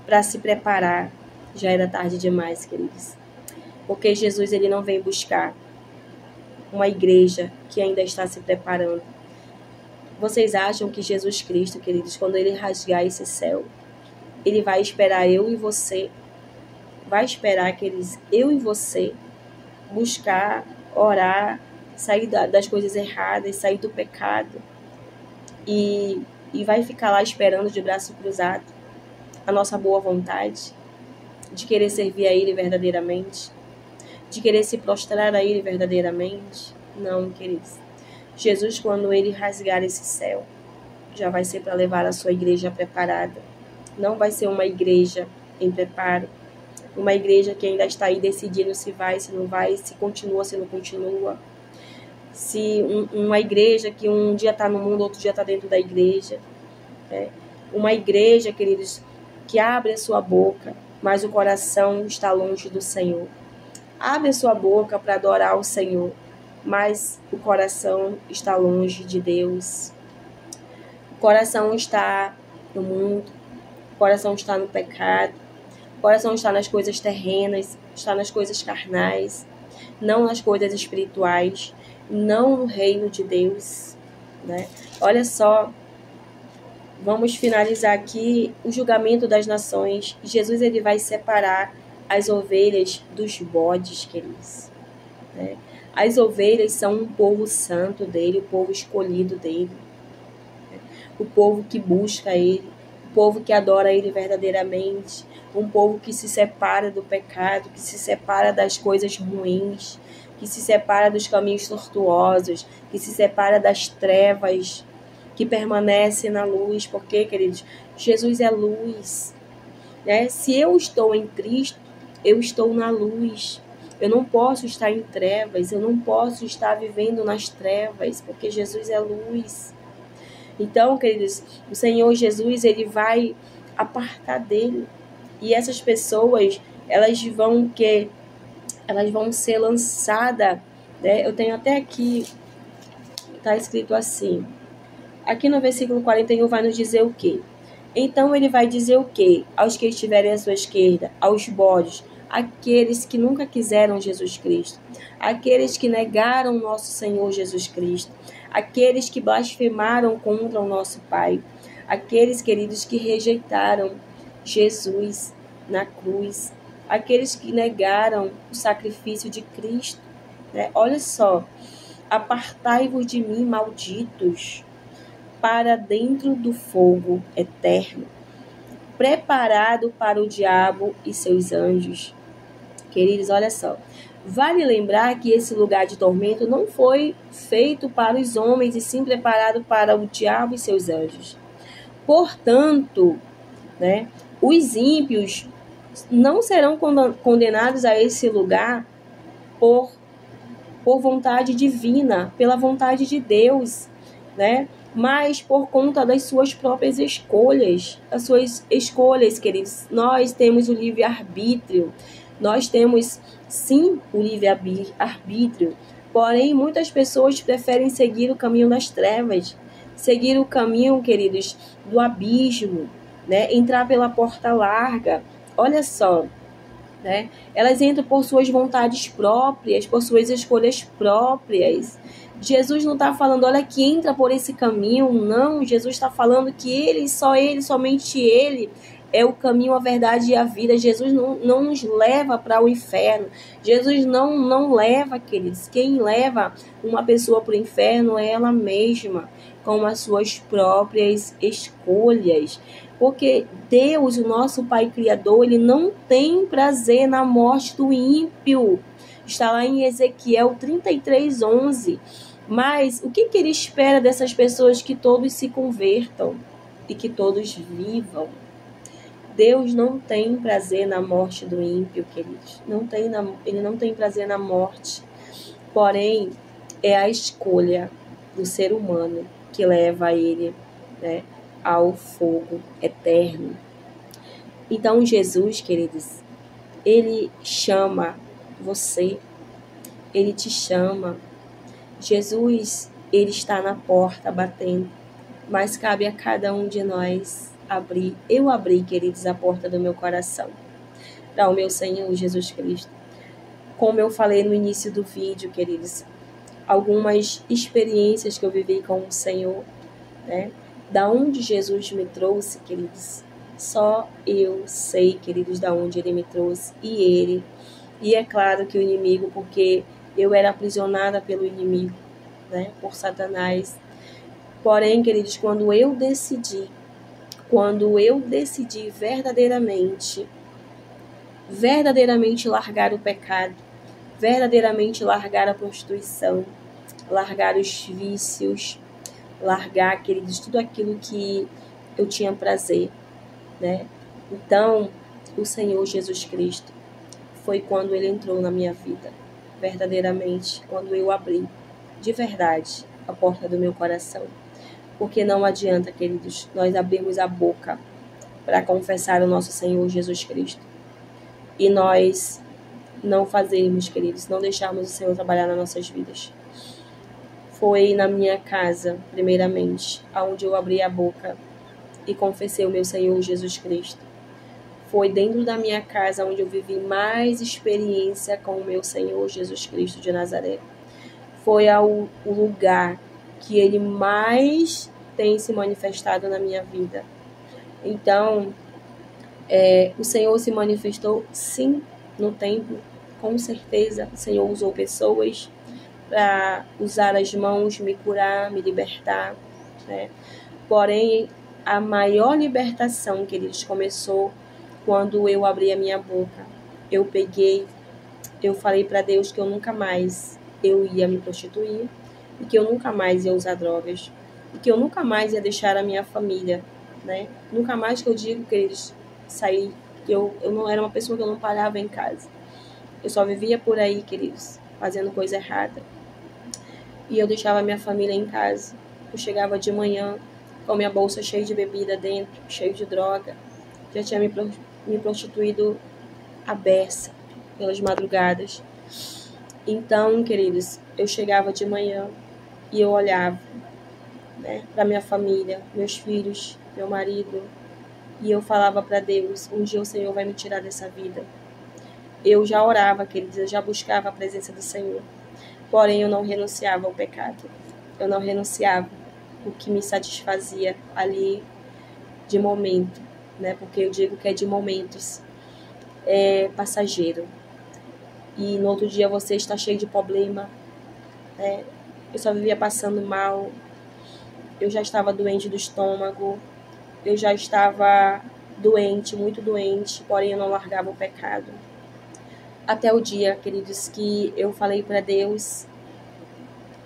para se preparar, já era tarde demais, queridos. Porque Jesus, Ele não vem buscar uma igreja que ainda está se preparando. Vocês acham que Jesus Cristo, queridos, quando Ele rasgar esse céu, Ele vai esperar eu e você, vai esperar, queridos, eu e você, buscar, orar, sair das coisas erradas, sair do pecado, e vai ficar lá esperando de braço cruzado a nossa boa vontade, de querer servir a Ele verdadeiramente, de querer se prostrar a Ele verdadeiramente? Não, queridos. Jesus, quando Ele rasgar esse céu, já vai ser para levar a sua igreja preparada. Não vai ser uma igreja em preparo, uma igreja que ainda está aí decidindo se vai, se não vai, se continua, se não continua. Se uma igreja que um dia está no mundo, outro dia está dentro da igreja. Uma igreja, queridos, que abre a sua boca, mas o coração está longe do Senhor. Abre a sua boca para adorar o Senhor, mas o coração está longe de Deus. O coração está no mundo, o coração está no pecado, o coração está nas coisas terrenas, está nas coisas carnais, não nas coisas espirituais, não no reino de Deus, né? Olha só, vamos finalizar aqui o julgamento das nações. Jesus, Ele vai separar as ovelhas dos bodes, queridos, né? As ovelhas são um povo santo dele, o povo escolhido dele, o povo que busca Ele, o povo que adora Ele verdadeiramente, um povo que se separa do pecado, que se separa das coisas ruins, que se separa dos caminhos tortuosos, que se separa das trevas, que permanece na luz. Porque, queridos, Jesus é luz, né? Se eu estou em Cristo, eu estou na luz. Eu não posso estar em trevas, eu não posso estar vivendo nas trevas, porque Jesus é luz. Então, queridos, o Senhor Jesus, Ele vai apartar dele. E essas pessoas, elas vão ser lançadas, né? Eu tenho até aqui, está escrito assim. Aqui no versículo 41 vai nos dizer o quê? Então Ele vai dizer o quê? Aos que estiverem à sua esquerda, aos bodes, aqueles que nunca quiseram Jesus Cristo, aqueles que negaram nosso Senhor Jesus Cristo, aqueles que blasfemaram contra o nosso Pai, aqueles, queridos, que rejeitaram Jesus na cruz, aqueles que negaram o sacrifício de Cristo, né? Olha só, apartai-vos de mim, malditos, para dentro do fogo eterno, preparado para o diabo e seus anjos. Queridos, olha só. Vale lembrar que esse lugar de tormento não foi feito para os homens, e sim preparado para o diabo e seus anjos. Portanto, né, os ímpios não serão condenados a esse lugar por vontade divina, pela vontade de Deus, né? Mas por conta das suas próprias escolhas, queridos. Nós temos o livre-arbítrio, nós temos, sim, o livre-arbítrio, porém muitas pessoas preferem seguir o caminho das trevas, seguir o caminho, queridos, do abismo, né? Entrar pela porta larga. Olha só, né? Elas entram por suas vontades próprias, por suas escolhas próprias. Jesus não está falando, olha, que entra por esse caminho, não. Jesus está falando que ele, somente ele é o caminho, a verdade e a vida. Jesus não nos leva para o inferno. Jesus não leva, queridos. Quem leva uma pessoa para o inferno é ela mesma, com as suas próprias escolhas. Porque Deus, o nosso Pai Criador, ele não tem prazer na morte do ímpio. Está lá em Ezequiel 33:11. Mas o que ele espera dessas pessoas? Que todos se convertam e que todos vivam. Deus não tem prazer na morte do ímpio, queridos. Ele não tem prazer na morte. Porém, é a escolha do ser humano que leva ele, né, ao fogo eterno. Então, Jesus, queridos, ele chama você, ele te chama. Jesus, ele está na porta batendo, mas cabe a cada um de nós abrir. Eu abri, queridos, a porta do meu coração para o meu Senhor Jesus Cristo. Como eu falei no início do vídeo, queridos, algumas experiências que eu vivi com o Senhor, né? Da onde Jesus me trouxe, queridos, só eu sei, queridos, da onde ele me trouxe, e é claro que o inimigo, porque eu era aprisionada pelo inimigo, né, por Satanás. Porém, queridos, quando eu decidi verdadeiramente largar o pecado, verdadeiramente largar a prostituição, largar os vícios, largar, queridos, tudo aquilo que eu tinha prazer, né? Então, o Senhor Jesus Cristo foi quando ele entrou na minha vida, verdadeiramente, quando eu abri, de verdade, a porta do meu coração. Porque não adianta, queridos, nós abrirmos a boca para confessar o nosso Senhor Jesus Cristo e nós não fazermos, queridos, não deixarmos o Senhor trabalhar nas nossas vidas. Foi na minha casa, primeiramente, onde eu abri a boca e confessei o meu Senhor Jesus Cristo. Foi dentro da minha casa onde eu vivi mais experiência com o meu Senhor Jesus Cristo de Nazaré. Foi o lugar que ele mais tem se manifestado na minha vida. Então, o Senhor se manifestou, sim, no templo. Com certeza, o Senhor usou pessoas para usar as mãos, me curar, me libertar, né? Porém, a maior libertação, queridos, começou quando eu abri a minha boca. Eu falei para Deus que eu nunca mais eu ia me prostituir, e que eu nunca mais ia usar drogas, e que eu nunca mais ia deixar a minha família, né? Nunca mais, que eu digo, queridos, sair, que eu não era uma pessoa que eu não parava em casa. Eu só vivia por aí, queridos, fazendo coisa errada. E eu deixava minha família em casa. Eu chegava de manhã com minha bolsa cheia de bebida dentro, cheia de droga. Já tinha me prostituído à beça pelas madrugadas. Então, queridos, eu chegava de manhã e eu olhava, né, para minha família, meus filhos, meu marido, e eu falava para Deus: um dia o Senhor vai me tirar dessa vida. Eu já orava, queridos, eu já buscava a presença do Senhor. Porém, eu não renunciava ao pecado. Eu não renunciava o que me satisfazia ali de momento, né? Porque eu digo que é de momentos, é passageiro. E no outro dia você está cheio de problema, né? Eu só vivia passando mal. Eu já estava doente do estômago. Eu já estava doente, muito doente, porém eu não largava o pecado. Até o dia, queridos, que eu falei para Deus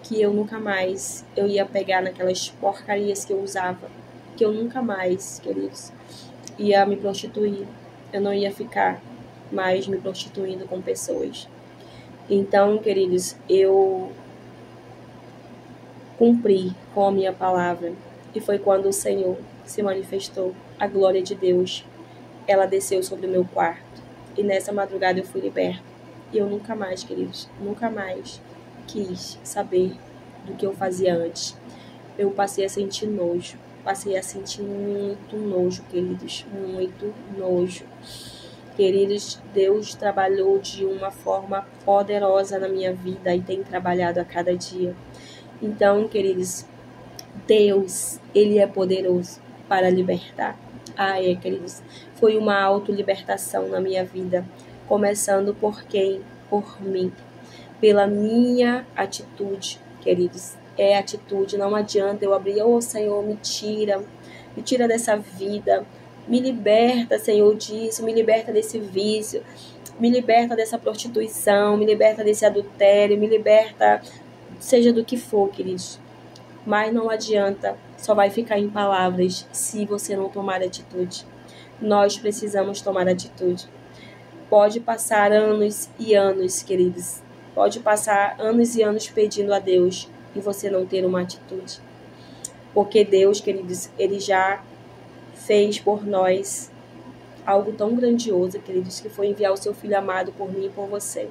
que eu nunca mais eu ia pegar naquelas porcarias que eu usava, que eu nunca mais, queridos, ia me prostituir. Eu não ia ficar mais me prostituindo com pessoas. Então, queridos, eu cumpri com a minha palavra. E foi quando o Senhor se manifestou, a glória de Deus. Ela desceu sobre o meu quarto. E nessa madrugada eu fui liberta. E eu nunca mais, queridos, nunca mais quis saber do que eu fazia antes. Eu passei a sentir nojo. Passei a sentir muito nojo, queridos. Muito nojo. Queridos, Deus trabalhou de uma forma poderosa na minha vida e tem trabalhado a cada dia. Então, queridos, Deus, Ele é poderoso para libertar. Queridos, foi uma autolibertação na minha vida, começando por quem? Por mim, pela minha atitude, queridos. É atitude, não adianta eu abrir, Senhor, me tira dessa vida, me liberta, Senhor, disso, me liberta desse vício, me liberta dessa prostituição, me liberta desse adultério, me liberta, seja do que for, queridos. Mas não adianta, só vai ficar em palavras se você não tomar atitude. Nós precisamos tomar atitude. Pode passar anos e anos, queridos. Pode passar anos e anos pedindo a Deus e você não ter uma atitude. Porque Deus, queridos, Ele já fez por nós algo tão grandioso, queridos, que foi enviar o seu Filho amado por mim e por você.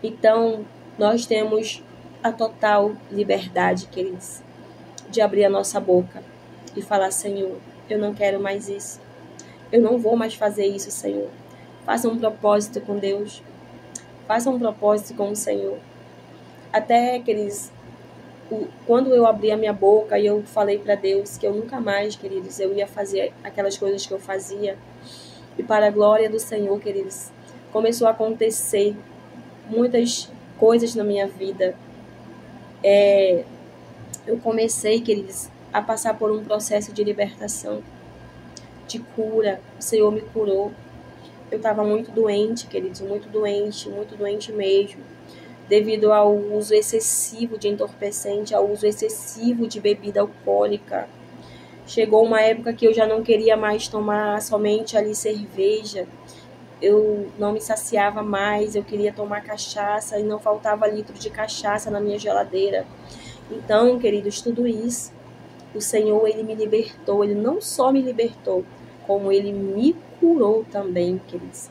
Então, nós temos a total liberdade, queridos, de abrir a nossa boca e falar: Senhor, eu não quero mais isso. Eu não vou mais fazer isso, Senhor. Faça um propósito com Deus. Faça um propósito com o Senhor. Até, queridos, quando eu abri a minha boca e eu falei para Deus que eu nunca mais, queridos, eu ia fazer aquelas coisas que eu fazia. E para a glória do Senhor, queridos, começou a acontecer muitas coisas na minha vida. Eu comecei, queridos, a passar por um processo de libertação, de cura. O Senhor me curou. Eu estava muito doente, queridos, muito doente mesmo, devido ao uso excessivo de entorpecente, ao uso excessivo de bebida alcoólica. Chegou uma época que eu já não queria mais tomar somente ali cerveja. Eu não me saciava mais, eu queria tomar cachaça e não faltava litro de cachaça na minha geladeira. Então, queridos, tudo isso, o Senhor, Ele me libertou. Ele não só me libertou, como Ele me curou também, queridos.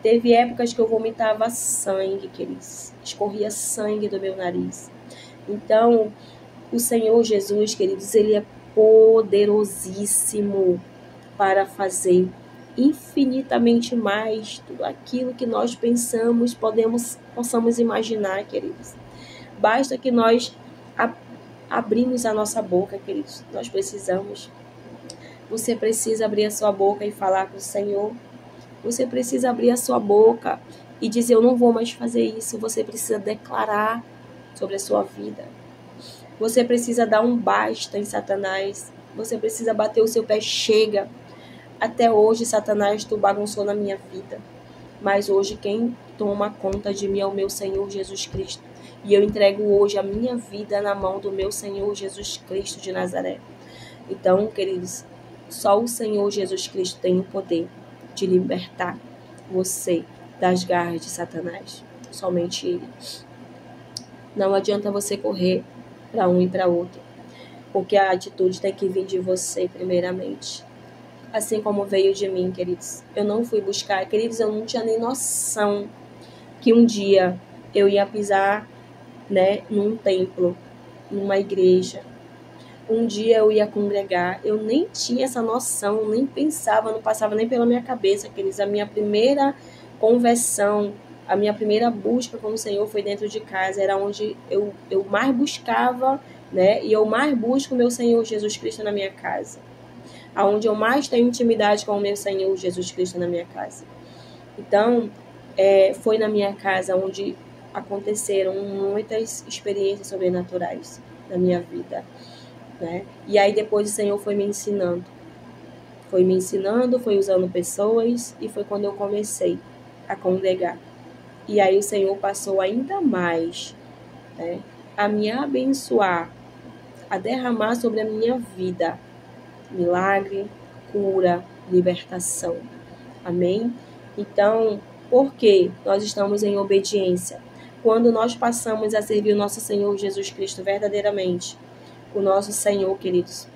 Teve épocas que eu vomitava sangue, queridos. Escorria sangue do meu nariz. Então, o Senhor Jesus, queridos, Ele é poderosíssimo para fazer infinitamente mais tudo aquilo que nós pensamos, possamos imaginar, queridos. Basta que nós abrimos a nossa boca, queridos. Nós precisamos. Você precisa abrir a sua boca e falar com o Senhor. Você precisa abrir a sua boca e dizer: eu não vou mais fazer isso. Você precisa declarar sobre a sua vida. Você precisa dar um basta em Satanás. Você precisa bater o seu pé. Chega. Até hoje, Satanás, tu bagunçou na minha vida. Mas hoje quem toma conta de mim é o meu Senhor Jesus Cristo. E eu entrego hoje a minha vida na mão do meu Senhor Jesus Cristo de Nazaré. Então, queridos, só o Senhor Jesus Cristo tem o poder de libertar você das garras de Satanás. Somente Ele. Não adianta você correr para um e para outro, porque a atitude tem que vir de você primeiramente. Assim como veio de mim, queridos. Eu não fui buscar. Queridos, eu não tinha nem noção que um dia eu ia pisar, num templo, numa igreja. Um dia eu ia congregar. Eu nem tinha essa noção, nem pensava, não passava nem pela minha cabeça, queridos. A minha primeira conversão, a minha primeira busca com o Senhor foi dentro de casa. Era onde eu mais buscava, e eu mais busco o meu Senhor Jesus Cristo na minha casa. Aonde eu mais tenho intimidade com o meu Senhor Jesus Cristo na minha casa. Então, foi na minha casa onde aconteceram muitas experiências sobrenaturais na minha vida. E aí depois o Senhor foi me ensinando Foi me ensinando, foi usando pessoas, e foi quando eu comecei a congregar. E aí o Senhor passou ainda mais, né, a me abençoar, a derramar sobre a minha vida milagre, cura, libertação. Amém? Então, por que nós estamos em obediência? Quando nós passamos a servir o nosso Senhor Jesus Cristo verdadeiramente, o nosso Senhor, queridos,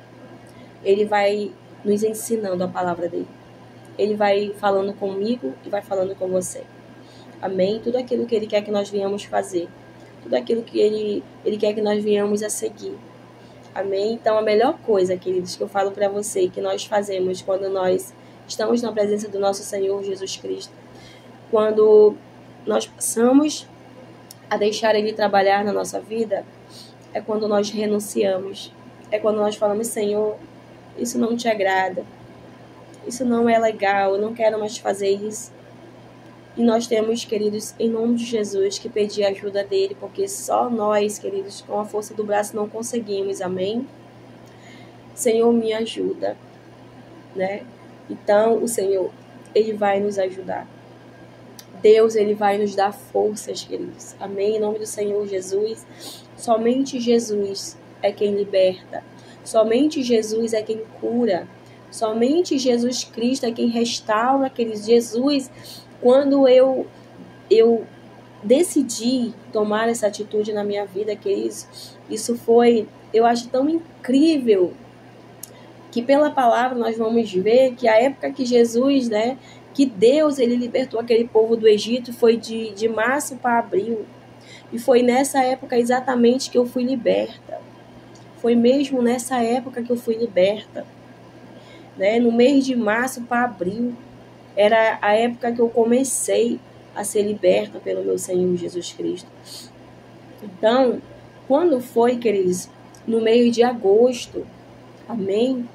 Ele vai nos ensinando a palavra dele. Ele vai falando comigo e vai falando com você. Amém? Tudo aquilo que Ele quer que nós venhamos fazer. Tudo aquilo que Ele quer que nós venhamos a seguir. Amém? Então, a melhor coisa, queridos, que eu falo para você, que nós fazemos quando nós estamos na presença do nosso Senhor Jesus Cristo, quando nós passamos a deixar Ele trabalhar na nossa vida, é quando nós renunciamos. É quando nós falamos, Senhor, isso não te agrada. Isso não é legal, eu não quero mais fazer isso. E nós temos, queridos, em nome de Jesus, que pedir a ajuda dele, porque só nós, queridos, com a força do braço não conseguimos, amém? Senhor, me ajuda, né? Então, o Senhor, Ele vai nos ajudar. Deus, Ele vai nos dar forças, queridos, amém? Em nome do Senhor Jesus, somente Jesus é quem liberta, somente Jesus é quem cura, somente Jesus Cristo é quem restaura, queridos. Jesus, quando eu decidi tomar essa atitude na minha vida, queridos, isso foi, eu acho tão incrível, que pela palavra nós vamos ver que a época que Jesus, né, que Deus, Ele libertou aquele povo do Egito, foi de março para abril. E foi nessa época exatamente que eu fui liberta. Foi mesmo nessa época que eu fui liberta. Né? No mês de março para abril, era a época que eu comecei a ser liberta pelo meu Senhor Jesus Cristo. Então, quando foi, queridos, no mês de agosto, amém?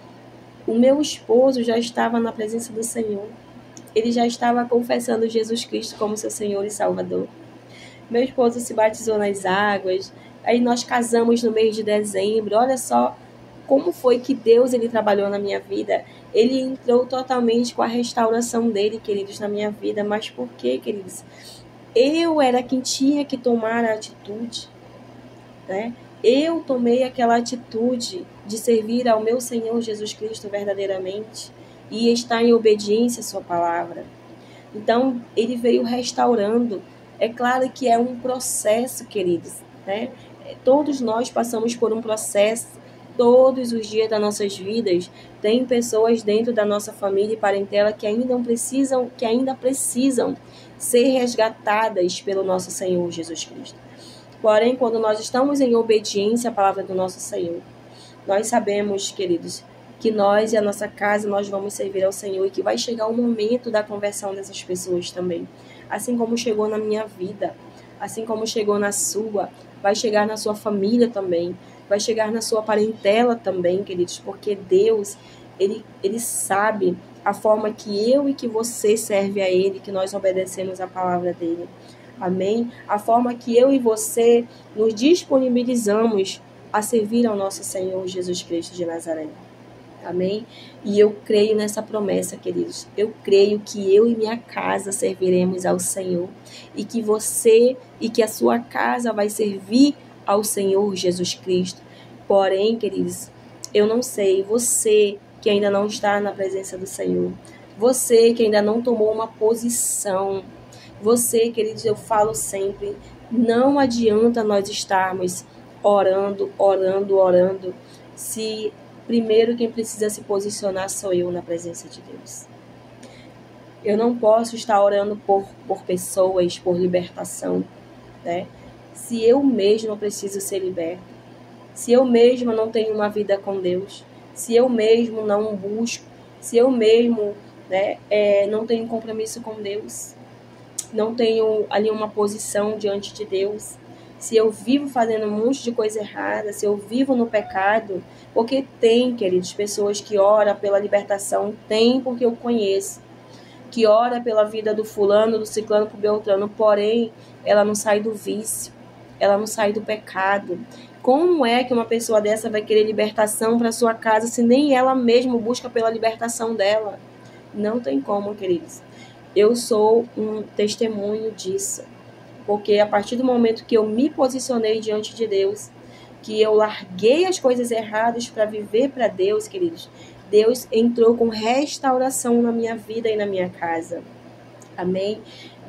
O meu esposo já estava na presença do Senhor. Ele já estava confessando Jesus Cristo como seu Senhor e Salvador. Meu esposo se batizou nas águas. Aí nós casamos no mês de dezembro. Olha só como foi que Deus, Ele trabalhou na minha vida. Ele entrou totalmente com a restauração dele, queridos, na minha vida. Mas por quê, queridos? Eu era quem tinha que tomar a atitude, né? Eu tomei aquela atitude de servir ao meu Senhor Jesus Cristo verdadeiramente e estar em obediência à sua palavra. Então, Ele veio restaurando. É claro que é um processo, queridos, né? Todos nós passamos por um processo. Todos os dias das nossas vidas, tem pessoas dentro da nossa família e parentela que ainda precisam ser resgatadas pelo nosso Senhor Jesus Cristo. Porém, quando nós estamos em obediência à palavra do nosso Senhor, nós sabemos, queridos, que nós e a nossa casa, nós vamos servir ao Senhor e que vai chegar o momento da conversão dessas pessoas também. Assim como chegou na minha vida, assim como chegou na sua, vai chegar na sua família também, vai chegar na sua parentela também, queridos, porque Deus, Ele sabe a forma que eu e que você serve a Ele, que nós obedecemos a palavra dEle. Amém? A forma que eu e você nos disponibilizamos a servir ao nosso Senhor Jesus Cristo de Nazaré. Amém? E eu creio nessa promessa, queridos. Eu creio que eu e minha casa serviremos ao Senhor. E que você e que a sua casa vai servir ao Senhor Jesus Cristo. Porém, queridos, eu não sei, você que ainda não está na presença do Senhor, você que ainda não tomou uma posição, você, queridos, eu falo sempre, não adianta nós estarmos orando, se primeiro quem precisa se posicionar sou eu na presença de Deus. Eu não posso estar orando por pessoas, por libertação, né? Se eu mesma preciso ser liberta, se eu mesma não tenho uma vida com Deus, se eu mesmo não busco, se eu mesmo, né, não tenho compromisso com Deus, não tenho ali uma posição diante de Deus, se eu vivo fazendo um monte de coisa errada, se eu vivo no pecado, porque tem, queridos, pessoas que oram pela libertação, tem porque eu conheço, que ora pela vida do fulano, do ciclano, pro beltrano, porém, ela não sai do vício, ela não sai do pecado. Como é que uma pessoa dessa vai querer libertação para sua casa se nem ela mesma busca pela libertação dela? Não tem como, queridos. Eu sou um testemunho disso. Porque a partir do momento que eu me posicionei diante de Deus, que eu larguei as coisas erradas para viver para Deus, queridos, Deus entrou com restauração na minha vida e na minha casa. Amém?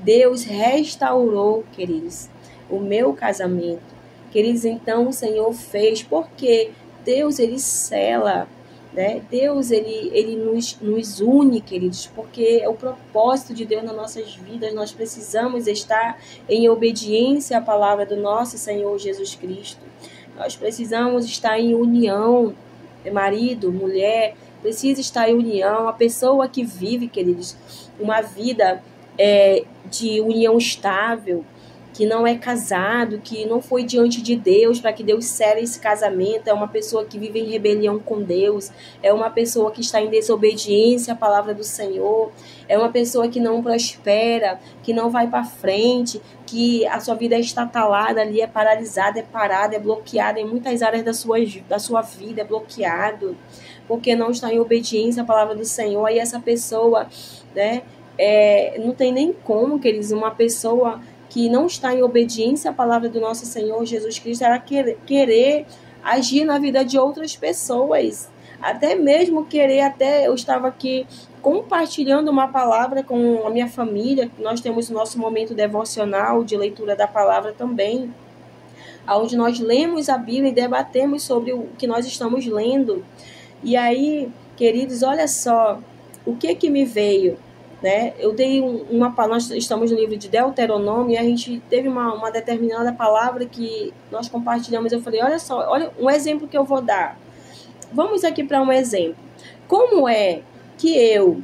Deus restaurou, queridos, o meu casamento. Queridos, então o Senhor fez, porque Deus, Ele sela, né? Deus, Ele nos une, queridos, porque é o propósito de Deus nas nossas vidas. Nós precisamos estar em obediência à palavra do nosso Senhor Jesus Cristo. Nós precisamos estar em união, marido, mulher, precisa estar em união. A pessoa que vive, queridos, uma vida de união estável, que não é casado, que não foi diante de Deus para que Deus cele esse casamento, é uma pessoa que vive em rebelião com Deus, é uma pessoa que está em desobediência à palavra do Senhor, é uma pessoa que não prospera, que não vai para frente, que a sua vida é estatalada ali, é paralisada, é parada, é bloqueada em muitas áreas da sua vida, é bloqueado, porque não está em obediência à palavra do Senhor. Aí essa pessoa, né, não tem nem como, queridos, uma pessoa que não está em obediência à palavra do nosso Senhor Jesus Cristo, ela querer agir na vida de outras pessoas, até mesmo eu estava aqui compartilhando uma palavra com a minha família, nós temos o nosso momento devocional de leitura da palavra também, onde nós lemos a Bíblia e debatemos sobre o que nós estamos lendo. E aí, queridos, olha só, o que me veio? Né? Eu dei nós estamos no livro de Deuteronômio e a gente teve uma determinada palavra que nós compartilhamos. Eu falei, olha só, olha um exemplo que eu vou dar. Vamos aqui para um exemplo. Como é que eu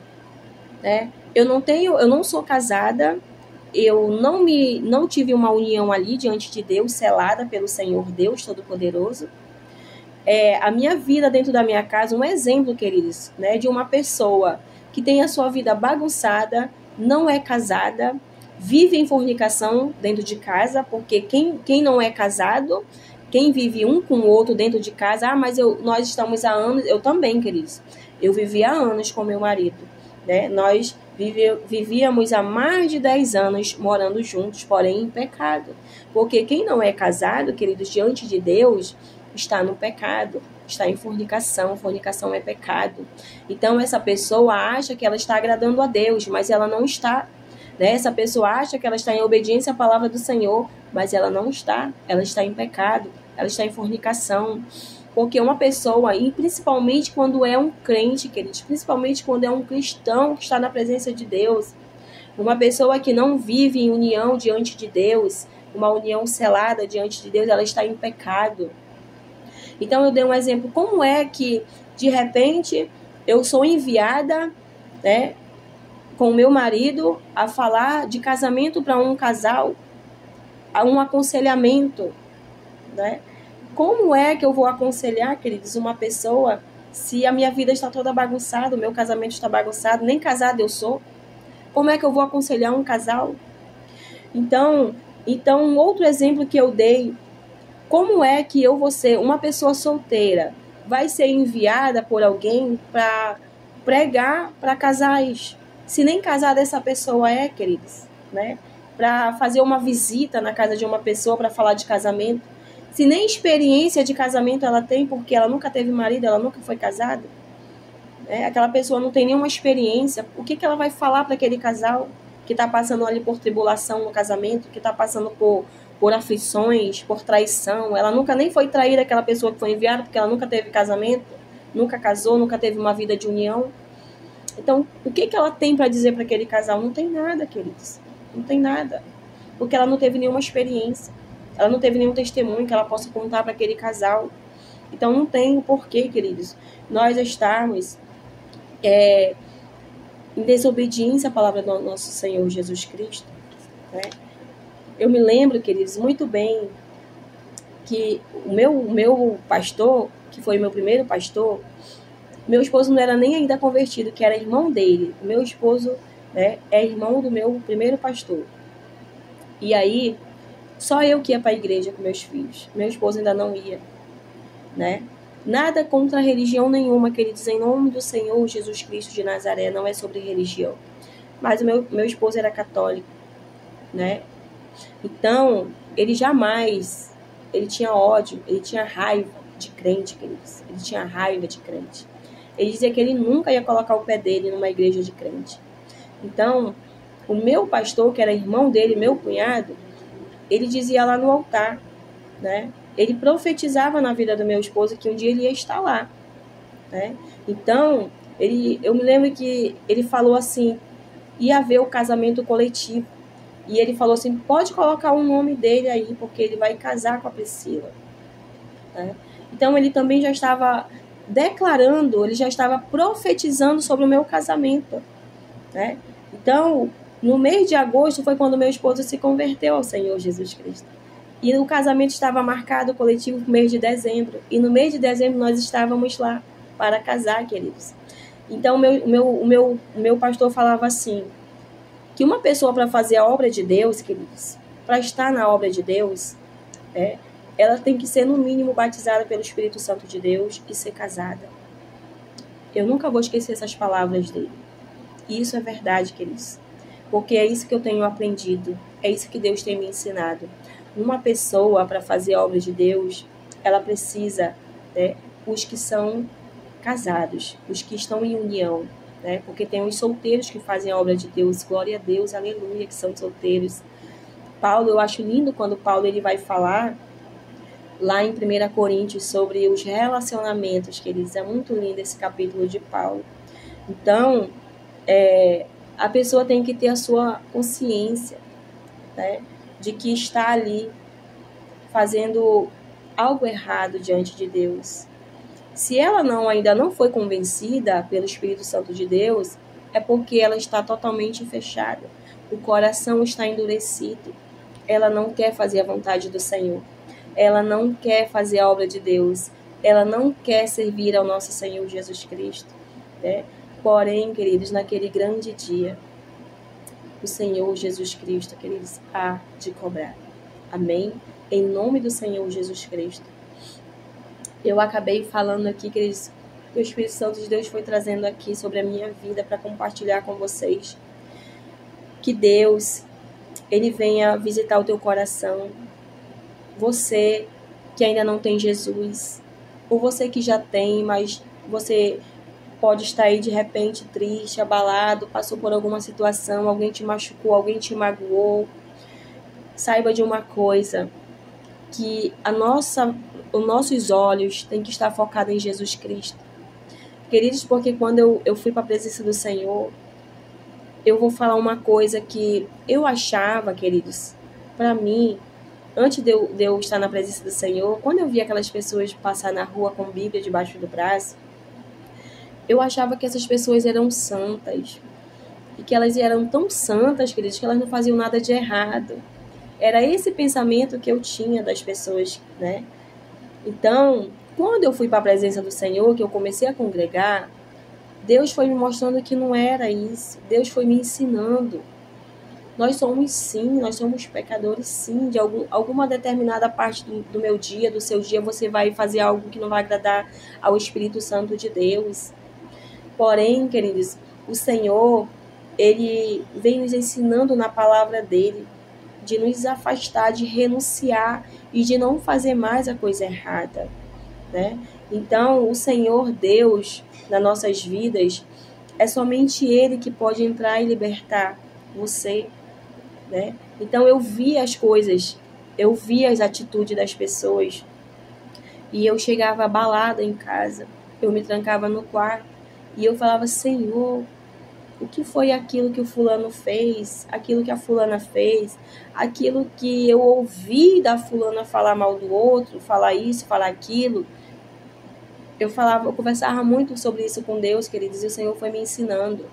não sou casada, eu não tive uma união ali diante de Deus, selada pelo Senhor Deus Todo-Poderoso. A minha vida dentro da minha casa, um exemplo, queridos, né, de uma pessoa que tem a sua vida bagunçada, não é casada, vive em fornicação dentro de casa, porque quem não é casado, quem vive um com o outro dentro de casa, mas nós estamos há anos, eu também, queridos, eu vivi há anos com meu marido, né? Nós vivíamos há mais de 10 anos morando juntos, porém em pecado, porque quem não é casado, queridos, diante de Deus, está no pecado, está em fornicação é pecado. Então essa pessoa acha que ela está agradando a Deus, mas ela não está, né? Essa pessoa acha que ela está em obediência à palavra do Senhor, mas ela não está, ela está em pecado, ela está em fornicação. Porque uma pessoa, e principalmente quando é um crente, queridos, principalmente quando é um cristão que está na presença de Deus, uma pessoa que não vive em união diante de Deus, uma união selada diante de Deus, ela está em pecado. Então eu dei um exemplo, como é que de repente eu sou enviada, né, com o meu marido a falar de casamento para um casal, a um aconselhamento, né? Como é que eu vou aconselhar, queridos, uma pessoa se a minha vida está toda bagunçada, o meu casamento está bagunçado, nem casada eu sou? Como é que eu vou aconselhar um casal? Então um outro exemplo que eu dei, como é que eu vou ser uma pessoa solteira, vai ser enviada por alguém para pregar para casais, se nem casada essa pessoa queridos, né? Para fazer uma visita na casa de uma pessoa para falar de casamento, se nem experiência de casamento ela tem, porque ela nunca teve marido, ela nunca foi casada, né? Aquela pessoa não tem nenhuma experiência, o que ela vai falar para aquele casal que está passando ali por tribulação no casamento, que está passando por aflições, por traição? Ela nunca nem foi traída, aquela pessoa que foi enviada, porque ela nunca teve casamento, nunca casou, nunca teve uma vida de união. Então, o que ela tem para dizer para aquele casal? Não tem nada, queridos. Não tem nada. Porque ela não teve nenhuma experiência. Ela não teve nenhum testemunho que ela possa contar para aquele casal. Então, não tem o porquê, queridos, nós estarmos em desobediência à palavra do nosso Senhor Jesus Cristo, né? Eu me lembro, queridos, muito bem que o meu pastor, que foi o meu primeiro pastor, meu esposo não era nem ainda convertido, que era irmão dele. O meu esposo, né, é irmão do meu primeiro pastor. E aí, Só eu que ia para a igreja com meus filhos. Meu esposo ainda não ia, né? Nada contra religião nenhuma, queridos, em nome do Senhor Jesus Cristo de Nazaré, não é sobre religião. Mas o meu esposo era católico, né? Então, ele tinha ódio, ele tinha raiva de crente, queridos. Ele tinha raiva de crente. Ele dizia que ele nunca ia colocar o pé dele numa igreja de crente. Então, o meu pastor, que era irmão dele, meu cunhado, ele dizia lá no altar, né? Ele profetizava na vida do meu esposo que um dia ele ia estar lá, né? Então, eu me lembro que ele falou assim, ia haver o casamento coletivo. E ele falou assim, pode colocar o nome dele aí, porque ele vai casar com a Priscila, né? Então, ele também já estava declarando, ele já estava profetizando sobre o meu casamento, né? Então, no mês de agosto foi quando meu esposo se converteu ao Senhor Jesus Cristo. E o casamento estava marcado coletivo para o mês de dezembro. E no mês de dezembro nós estávamos lá para casar, queridos. Então, o meu pastor falava assim, que uma pessoa para fazer a obra de Deus, queridos, para estar na obra de Deus, ela tem que ser, no mínimo, batizada pelo Espírito Santo de Deus e ser casada. Eu nunca vou esquecer essas palavras dele. E isso é verdade, queridos. Porque é isso que eu tenho aprendido. É isso que Deus tem me ensinado. Uma pessoa, para fazer a obra de Deus, ela precisa, né, os que são casados, os que estão em união, né? Porque tem os solteiros que fazem a obra de Deus, glória a Deus, aleluia, que são solteiros. Paulo, eu acho lindo quando Paulo ele vai falar lá em 1 Coríntios sobre os relacionamentos, queridos. É muito lindo esse capítulo de Paulo. Então, a pessoa tem que ter a sua consciência, né, de que está ali fazendo algo errado diante de Deus. Se ela ainda não foi convencida pelo Espírito Santo de Deus, é porque ela está totalmente fechada. O coração está endurecido. Ela não quer fazer a vontade do Senhor. Ela não quer fazer a obra de Deus. Ela não quer servir ao nosso Senhor Jesus Cristo, né? Porém, queridos, naquele grande dia, o Senhor Jesus Cristo, queridos, há de cobrar. Amém? Em nome do Senhor Jesus Cristo. Eu acabei falando aqui, queridos, que o Espírito Santo de Deus foi trazendo aqui sobre a minha vida para compartilhar com vocês. Que Deus, Ele venha visitar o teu coração. Você que ainda não tem Jesus, ou você que já tem, mas você pode estar aí de repente triste, abalado, passou por alguma situação, alguém te machucou, alguém te magoou. Saiba de uma coisa, que os nossos olhos têm que estar focados em Jesus Cristo. Queridos, porque quando eu fui para a presença do Senhor, eu vou falar uma coisa que eu achava, queridos, para mim, antes de eu estar na presença do Senhor, quando eu via aquelas pessoas passar na rua com Bíblia debaixo do braço, eu achava que essas pessoas eram santas. E que elas eram tão santas, queridos, que elas não faziam nada de errado. Era esse pensamento que eu tinha das pessoas, né? Então, quando eu fui para a presença do Senhor, que eu comecei a congregar, Deus foi me mostrando que não era isso. Deus foi me ensinando. Nós somos pecadores sim. De alguma determinada parte do meu dia, do seu dia, você vai fazer algo que não vai agradar ao Espírito Santo de Deus. Porém, queridos, o Senhor, Ele vem nos ensinando na palavra dEle, de nos afastar, de renunciar e de não fazer mais a coisa errada, né? Então, o Senhor Deus, nas nossas vidas, é somente Ele que pode entrar e libertar você, né? Então, eu vi as coisas, eu vi as atitudes das pessoas e eu chegava abalada em casa, eu me trancava no quarto e eu falava, Senhor, o que foi aquilo que o fulano fez, aquilo que a fulana fez, aquilo que eu ouvi da fulana falar mal do outro, falar isso, falar aquilo. Eu conversava muito sobre isso com Deus, queridos, e o Senhor foi me ensinando.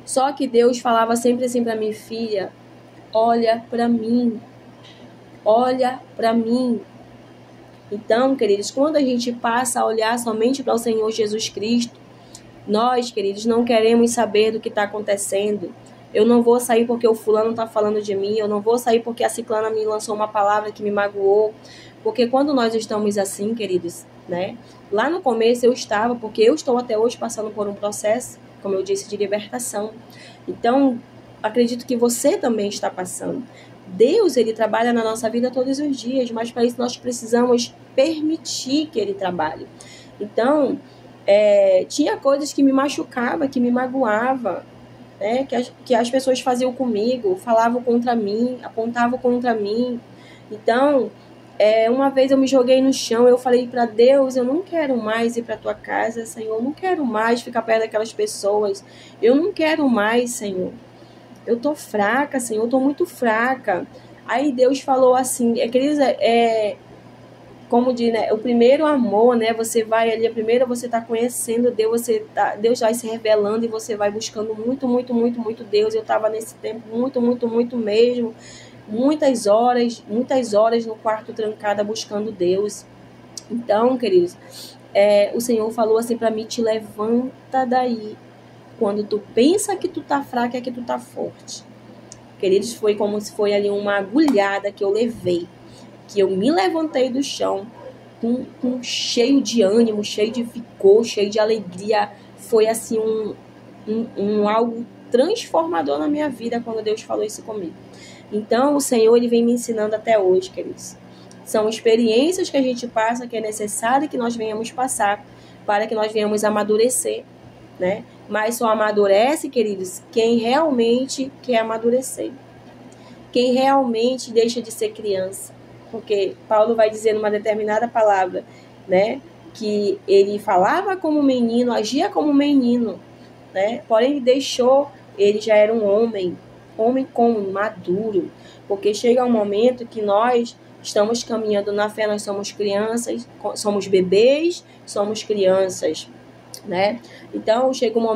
Só que Deus falava sempre assim para minha filha, olha para mim, olha para mim. Então, queridos, quando a gente passa a olhar somente para o Senhor Jesus Cristo, nós, queridos, não queremos saber do que está acontecendo. Eu não vou sair porque o fulano está falando de mim. Eu não vou sair porque a ciclana me lançou uma palavra que me magoou. Porque quando nós estamos assim, queridos, né? Lá no começo eu estava, porque eu estou até hoje passando por um processo, como eu disse, de libertação. Então, acredito que você também está passando. Deus, ele trabalha na nossa vida todos os dias, mas para isso nós precisamos permitir que ele trabalhe. Então, tinha coisas que me machucavam, que me magoavam, né? Que as pessoas faziam comigo, falavam contra mim, apontavam contra mim. Então, uma vez eu me joguei no chão, eu falei para Deus, eu não quero mais ir para a tua casa, Senhor, eu não quero mais ficar perto daquelas pessoas, eu não quero mais, Senhor. Eu tô fraca, Senhor, eu tô muito fraca. Aí Deus falou assim, queridos, como diz, né, o primeiro amor, né, você vai ali, a primeira você tá conhecendo Deus, Deus vai se revelando e você vai buscando muito, muito, muito, muito Deus. Eu tava nesse tempo muito, muito, muito mesmo, muitas horas no quarto trancada buscando Deus. Então, queridos, o Senhor falou assim para mim, te levanta daí. Quando tu pensa que tu tá fraca, é que tu tá forte. Queridos, foi como se foi ali uma agulhada que eu levei. Que eu me levantei do chão com cheio de ânimo, cheio de vigor, cheio de alegria. Foi assim algo transformador na minha vida quando Deus falou isso comigo. Então, o Senhor, ele vem me ensinando até hoje, queridos. São experiências que a gente passa, que é necessário que nós venhamos passar para que nós venhamos amadurecer, né? Mas só amadurece, queridos, quem realmente quer amadurecer. Quem realmente deixa de ser criança. Porque Paulo vai dizer numa determinada palavra, né? Que ele falava como menino, agia como menino, né? Porém, ele já era um homem como maduro. Porque chega um momento que nós estamos caminhando na fé, nós somos crianças, somos bebês, somos crianças, né? Então chegou um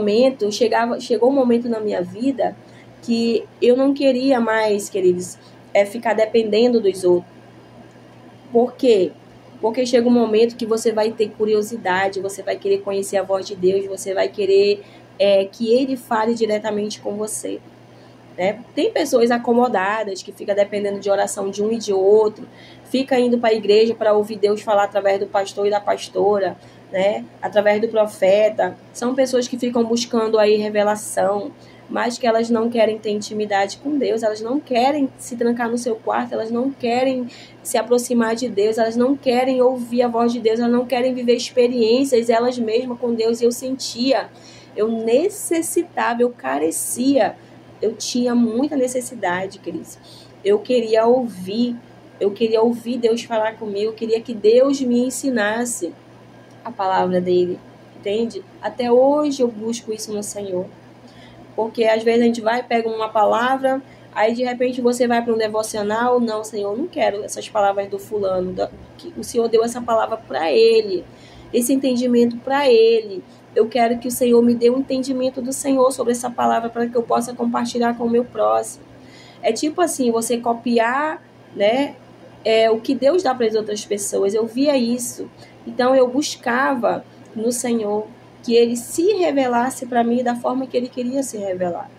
momento na minha vida que eu não queria mais, queridos, ficar dependendo dos outros. Por quê? Porque chega um momento que você vai ter curiosidade, você vai querer conhecer a voz de Deus, você vai querer que ele fale diretamente com você, né? Tem pessoas acomodadas que ficam dependendo de oração de um e de outro, fica indo para a igreja para ouvir Deus falar através do pastor e da pastora, né? Através do profeta. São pessoas que ficam buscando aí revelação, mas que elas não querem ter intimidade com Deus, elas não querem se trancar no seu quarto, elas não querem se aproximar de Deus, elas não querem ouvir a voz de Deus, elas não querem viver experiências elas mesmas com Deus. E eu sentia, eu necessitava, eu carecia, eu tinha muita necessidade, Cris. Eu queria ouvir Deus falar comigo, eu queria que Deus me ensinasse a palavra dele, entende? Até hoje eu busco isso no Senhor. Porque às vezes a gente vai, pega uma palavra, aí de repente você vai para um devocional, não, Senhor, não quero essas palavras do fulano, que o Senhor deu essa palavra para ele, esse entendimento para ele. Eu quero que o Senhor me dê um entendimento do Senhor sobre essa palavra para que eu possa compartilhar com o meu próximo. É tipo assim, você copiar, né, o que Deus dá para as outras pessoas. Eu via isso. Então eu buscava no Senhor que ele se revelasse para mim da forma que ele queria se revelar,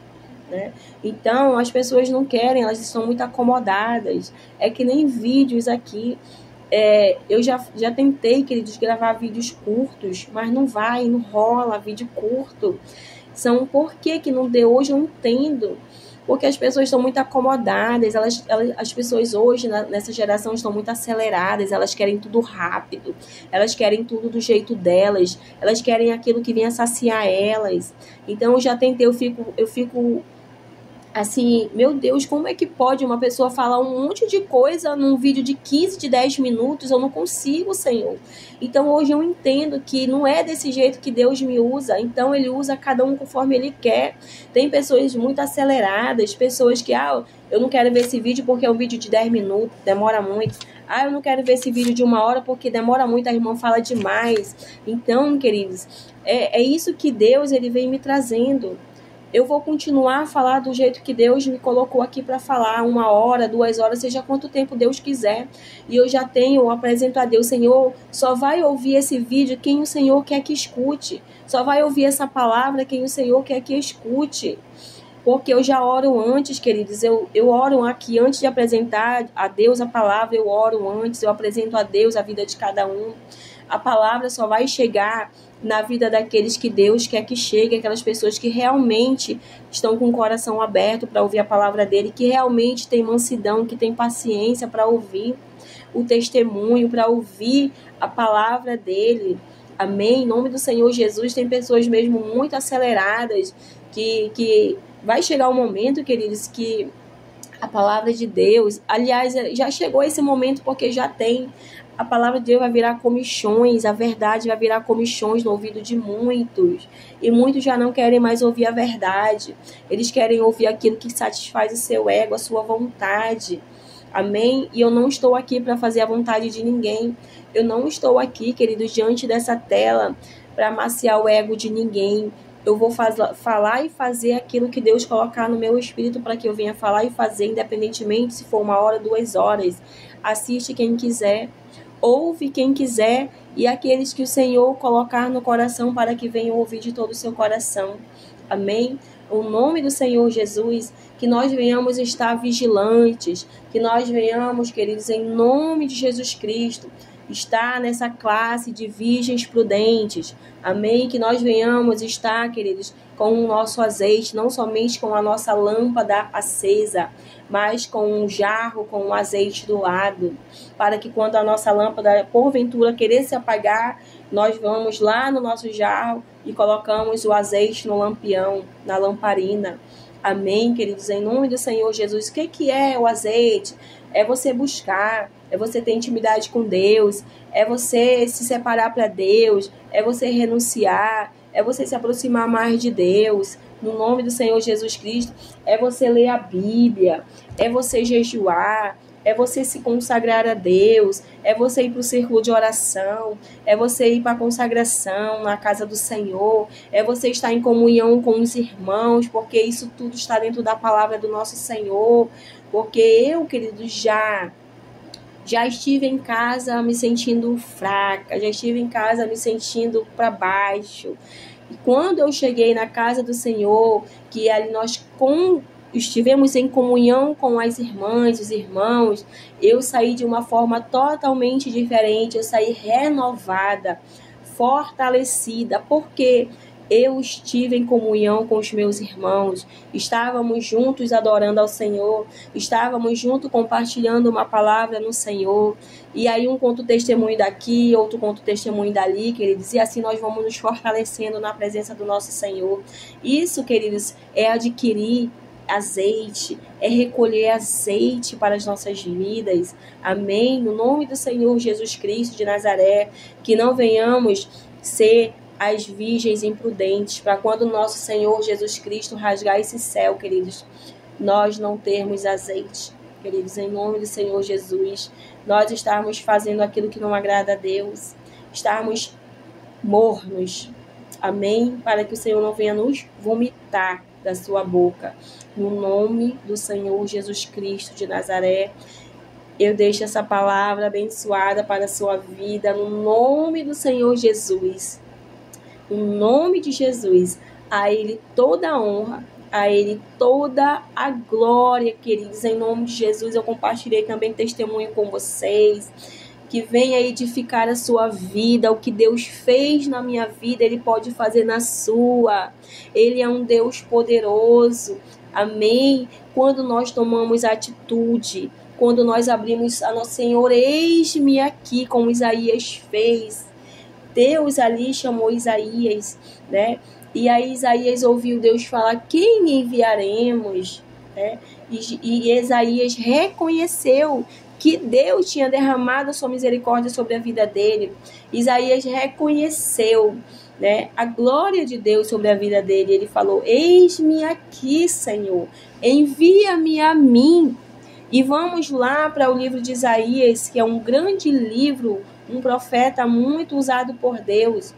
né? Então as pessoas não querem, elas estão muito acomodadas. É que nem vídeos aqui. Eu já tentei, queridos, gravar vídeos curtos, mas não rola vídeo curto. Por que não deu? Hoje eu entendo. Porque as pessoas estão muito acomodadas, as pessoas hoje, nessa geração, estão muito aceleradas, elas querem tudo rápido, elas querem tudo do jeito delas, elas querem aquilo que venha saciar elas. Então eu já tentei, eu fico assim, meu Deus, como é que pode uma pessoa falar um monte de coisa num vídeo de 15, de 10 minutos? Eu não consigo, Senhor. Então hoje eu entendo que não é desse jeito que Deus me usa. Então ele usa cada um conforme ele quer. Tem pessoas muito aceleradas, pessoas que, eu não quero ver esse vídeo porque é um vídeo de 10 minutos, demora muito. Eu não quero ver esse vídeo de 1 hora porque demora muito, a irmã fala demais. Então, queridos, é isso que Deus ele vem me trazendo. Eu vou continuar a falar do jeito que Deus me colocou aqui para falar, 1 hora, 2 horas, seja quanto tempo Deus quiser. E eu apresento a Deus, Senhor, só vai ouvir esse vídeo quem o Senhor quer que escute. Só vai ouvir essa palavra quem o Senhor quer que escute. porque eu já oro antes, queridos, eu oro aqui antes de apresentar a Deus a palavra, eu oro antes, eu apresento a Deus a vida de cada um. A palavra só vai chegar na vida daqueles que Deus quer que chegue, aquelas pessoas que realmente estão com o coração aberto para ouvir a palavra dele, que realmente tem mansidão, que tem paciência para ouvir o testemunho, para ouvir a palavra dele. Amém? Em nome do Senhor Jesus, tem pessoas mesmo muito aceleradas, que vai chegar um momento, queridos, que a palavra de Deus, aliás, já chegou esse momento porque já tem. A palavra de Deus vai virar comichões, a verdade vai virar comichões no ouvido de muitos. E muitos já não querem mais ouvir a verdade. Eles querem ouvir aquilo que satisfaz o seu ego, a sua vontade. Amém? E eu não estou aqui para fazer a vontade de ninguém. Eu não estou aqui, queridos, diante dessa tela para amaciar o ego de ninguém. Eu vou falar e fazer aquilo que Deus colocar no meu espírito para que eu venha falar e fazer, independentemente se for 1 hora, 2 horas. Assiste quem quiser, ouve quem quiser, e aqueles que o Senhor colocar no coração para que venham ouvir de todo o seu coração. Amém? O nome do Senhor Jesus, que nós venhamos estar vigilantes, que nós venhamos, queridos, em nome de Jesus Cristo, estar nessa classe de virgens prudentes. Amém? Que nós venhamos estar, queridos, com o nosso azeite, não somente com a nossa lâmpada acesa, mas com um jarro, com um azeite do lado, para que quando a nossa lâmpada, porventura, querer se apagar, nós vamos lá no nosso jarro e colocamos o azeite no lampião, na lamparina. Amém, queridos? Em nome do Senhor Jesus. O que é o azeite? É você buscar, é você ter intimidade com Deus, é você se separar para Deus, é você renunciar, é você se aproximar mais de Deus, no nome do Senhor Jesus Cristo, é você ler a Bíblia, é você jejuar, é você se consagrar a Deus, é você ir para o círculo de oração, é você ir para a consagração na casa do Senhor, é você estar em comunhão com os irmãos, porque isso tudo está dentro da palavra do nosso Senhor, porque eu, querido, já estive em casa me sentindo fraca, já estive em casa me sentindo para baixo. E quando eu cheguei na casa do Senhor, que ali nós estivemos em comunhão com as irmãs, os irmãos, eu saí de uma forma totalmente diferente, eu saí renovada, fortalecida, porque eu estive em comunhão com os meus irmãos, estávamos juntos adorando ao Senhor, estávamos juntos compartilhando uma palavra no Senhor, e aí um conta o testemunho daqui, outro conta o testemunho dali, queridos, e assim nós vamos nos fortalecendo na presença do nosso Senhor. Isso, queridos, é adquirir azeite, é recolher azeite para as nossas vidas. Amém? No nome do Senhor Jesus Cristo de Nazaré, que não venhamos ser as virgens imprudentes, para quando o nosso Senhor Jesus Cristo rasgar esse céu, queridos, nós não termos azeite. Queridos, em nome do Senhor Jesus, nós estarmos fazendo aquilo que não agrada a Deus, estarmos mornos. Amém? Para que o Senhor não venha nos vomitar da sua boca. No nome do Senhor Jesus Cristo de Nazaré, eu deixo essa palavra abençoada para a sua vida, no nome do Senhor Jesus. Em nome de Jesus, a Ele toda a honra, a Ele toda a glória, queridos. Em nome de Jesus, eu compartilhei também testemunho com vocês, que venha edificar a sua vida. O que Deus fez na minha vida, Ele pode fazer na sua. Ele é um Deus poderoso. Amém? Quando nós tomamos atitude, quando nós abrimos a nosso Senhor, eis-me aqui, como Isaías fez. Deus ali chamou Isaías, né? E aí Isaías ouviu Deus falar, quem enviaremos? Né? E Isaías reconheceu que Deus tinha derramado a sua misericórdia sobre a vida dele. Isaías reconheceu, né, a glória de Deus sobre a vida dele. Ele falou, eis-me aqui, Senhor, envia-me a mim. E vamos lá para o livro de Isaías, que é um grande livro, um profeta muito usado por Deus,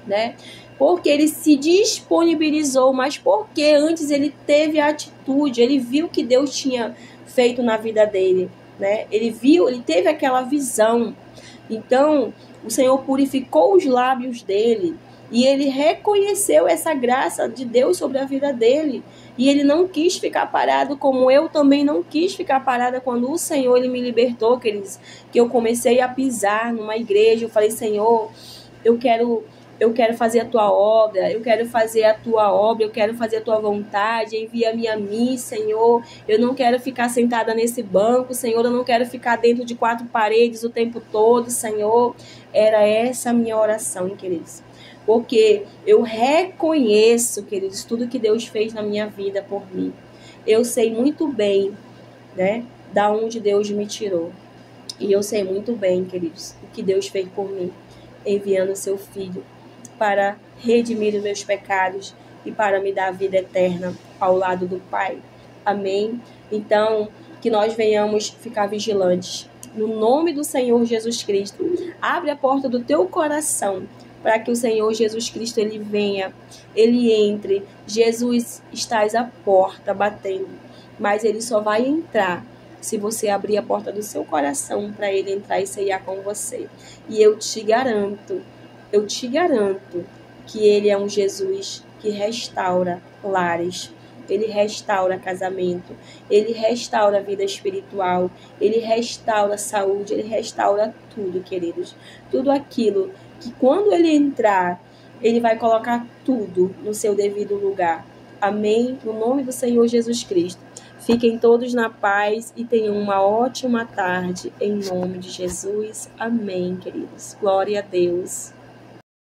né? Porque ele se disponibilizou, mas porque antes ele teve a atitude, ele viu que Deus tinha feito na vida dele, né? Ele teve aquela visão. Então, o Senhor purificou os lábios dele, E ele reconheceu essa graça de Deus sobre a vida dele. E ele não quis ficar parado, como eu também não quis ficar parada quando o Senhor ele me libertou, queridos. Que eu comecei a pisar numa igreja. Eu falei, Senhor, eu quero fazer a tua obra, eu quero fazer a tua obra, eu quero fazer a tua vontade, envia-me a mim, Senhor. Eu não quero ficar sentada nesse banco, Senhor, eu não quero ficar dentro de 4 paredes o tempo todo, Senhor. Era essa a minha oração, queridos. Porque eu reconheço, queridos, tudo que Deus fez na minha vida por mim. Eu sei muito bem, né, da onde Deus me tirou. E eu sei muito bem, queridos, o que Deus fez por mim, enviando seu Filho para redimir os meus pecados e para me dar a vida eterna ao lado do Pai. Amém? Então, que nós venhamos ficar vigilantes. No nome do Senhor Jesus Cristo, abre a porta do teu coração para que o Senhor Jesus Cristo ele venha, ele entre. Jesus estás à porta batendo, mas ele só vai entrar se você abrir a porta do seu coração para ele entrar e ceiar com você. E eu te garanto que ele é um Jesus que restaura lares, ele restaura casamento, ele restaura a vida espiritual, ele restaura a saúde, ele restaura tudo, queridos. Tudo aquilo que quando ele entrar, ele vai colocar tudo no seu devido lugar. Amém? No nome do Senhor Jesus Cristo. Fiquem todos na paz e tenham uma ótima tarde, em nome de Jesus. Amém, queridos. Glória a Deus.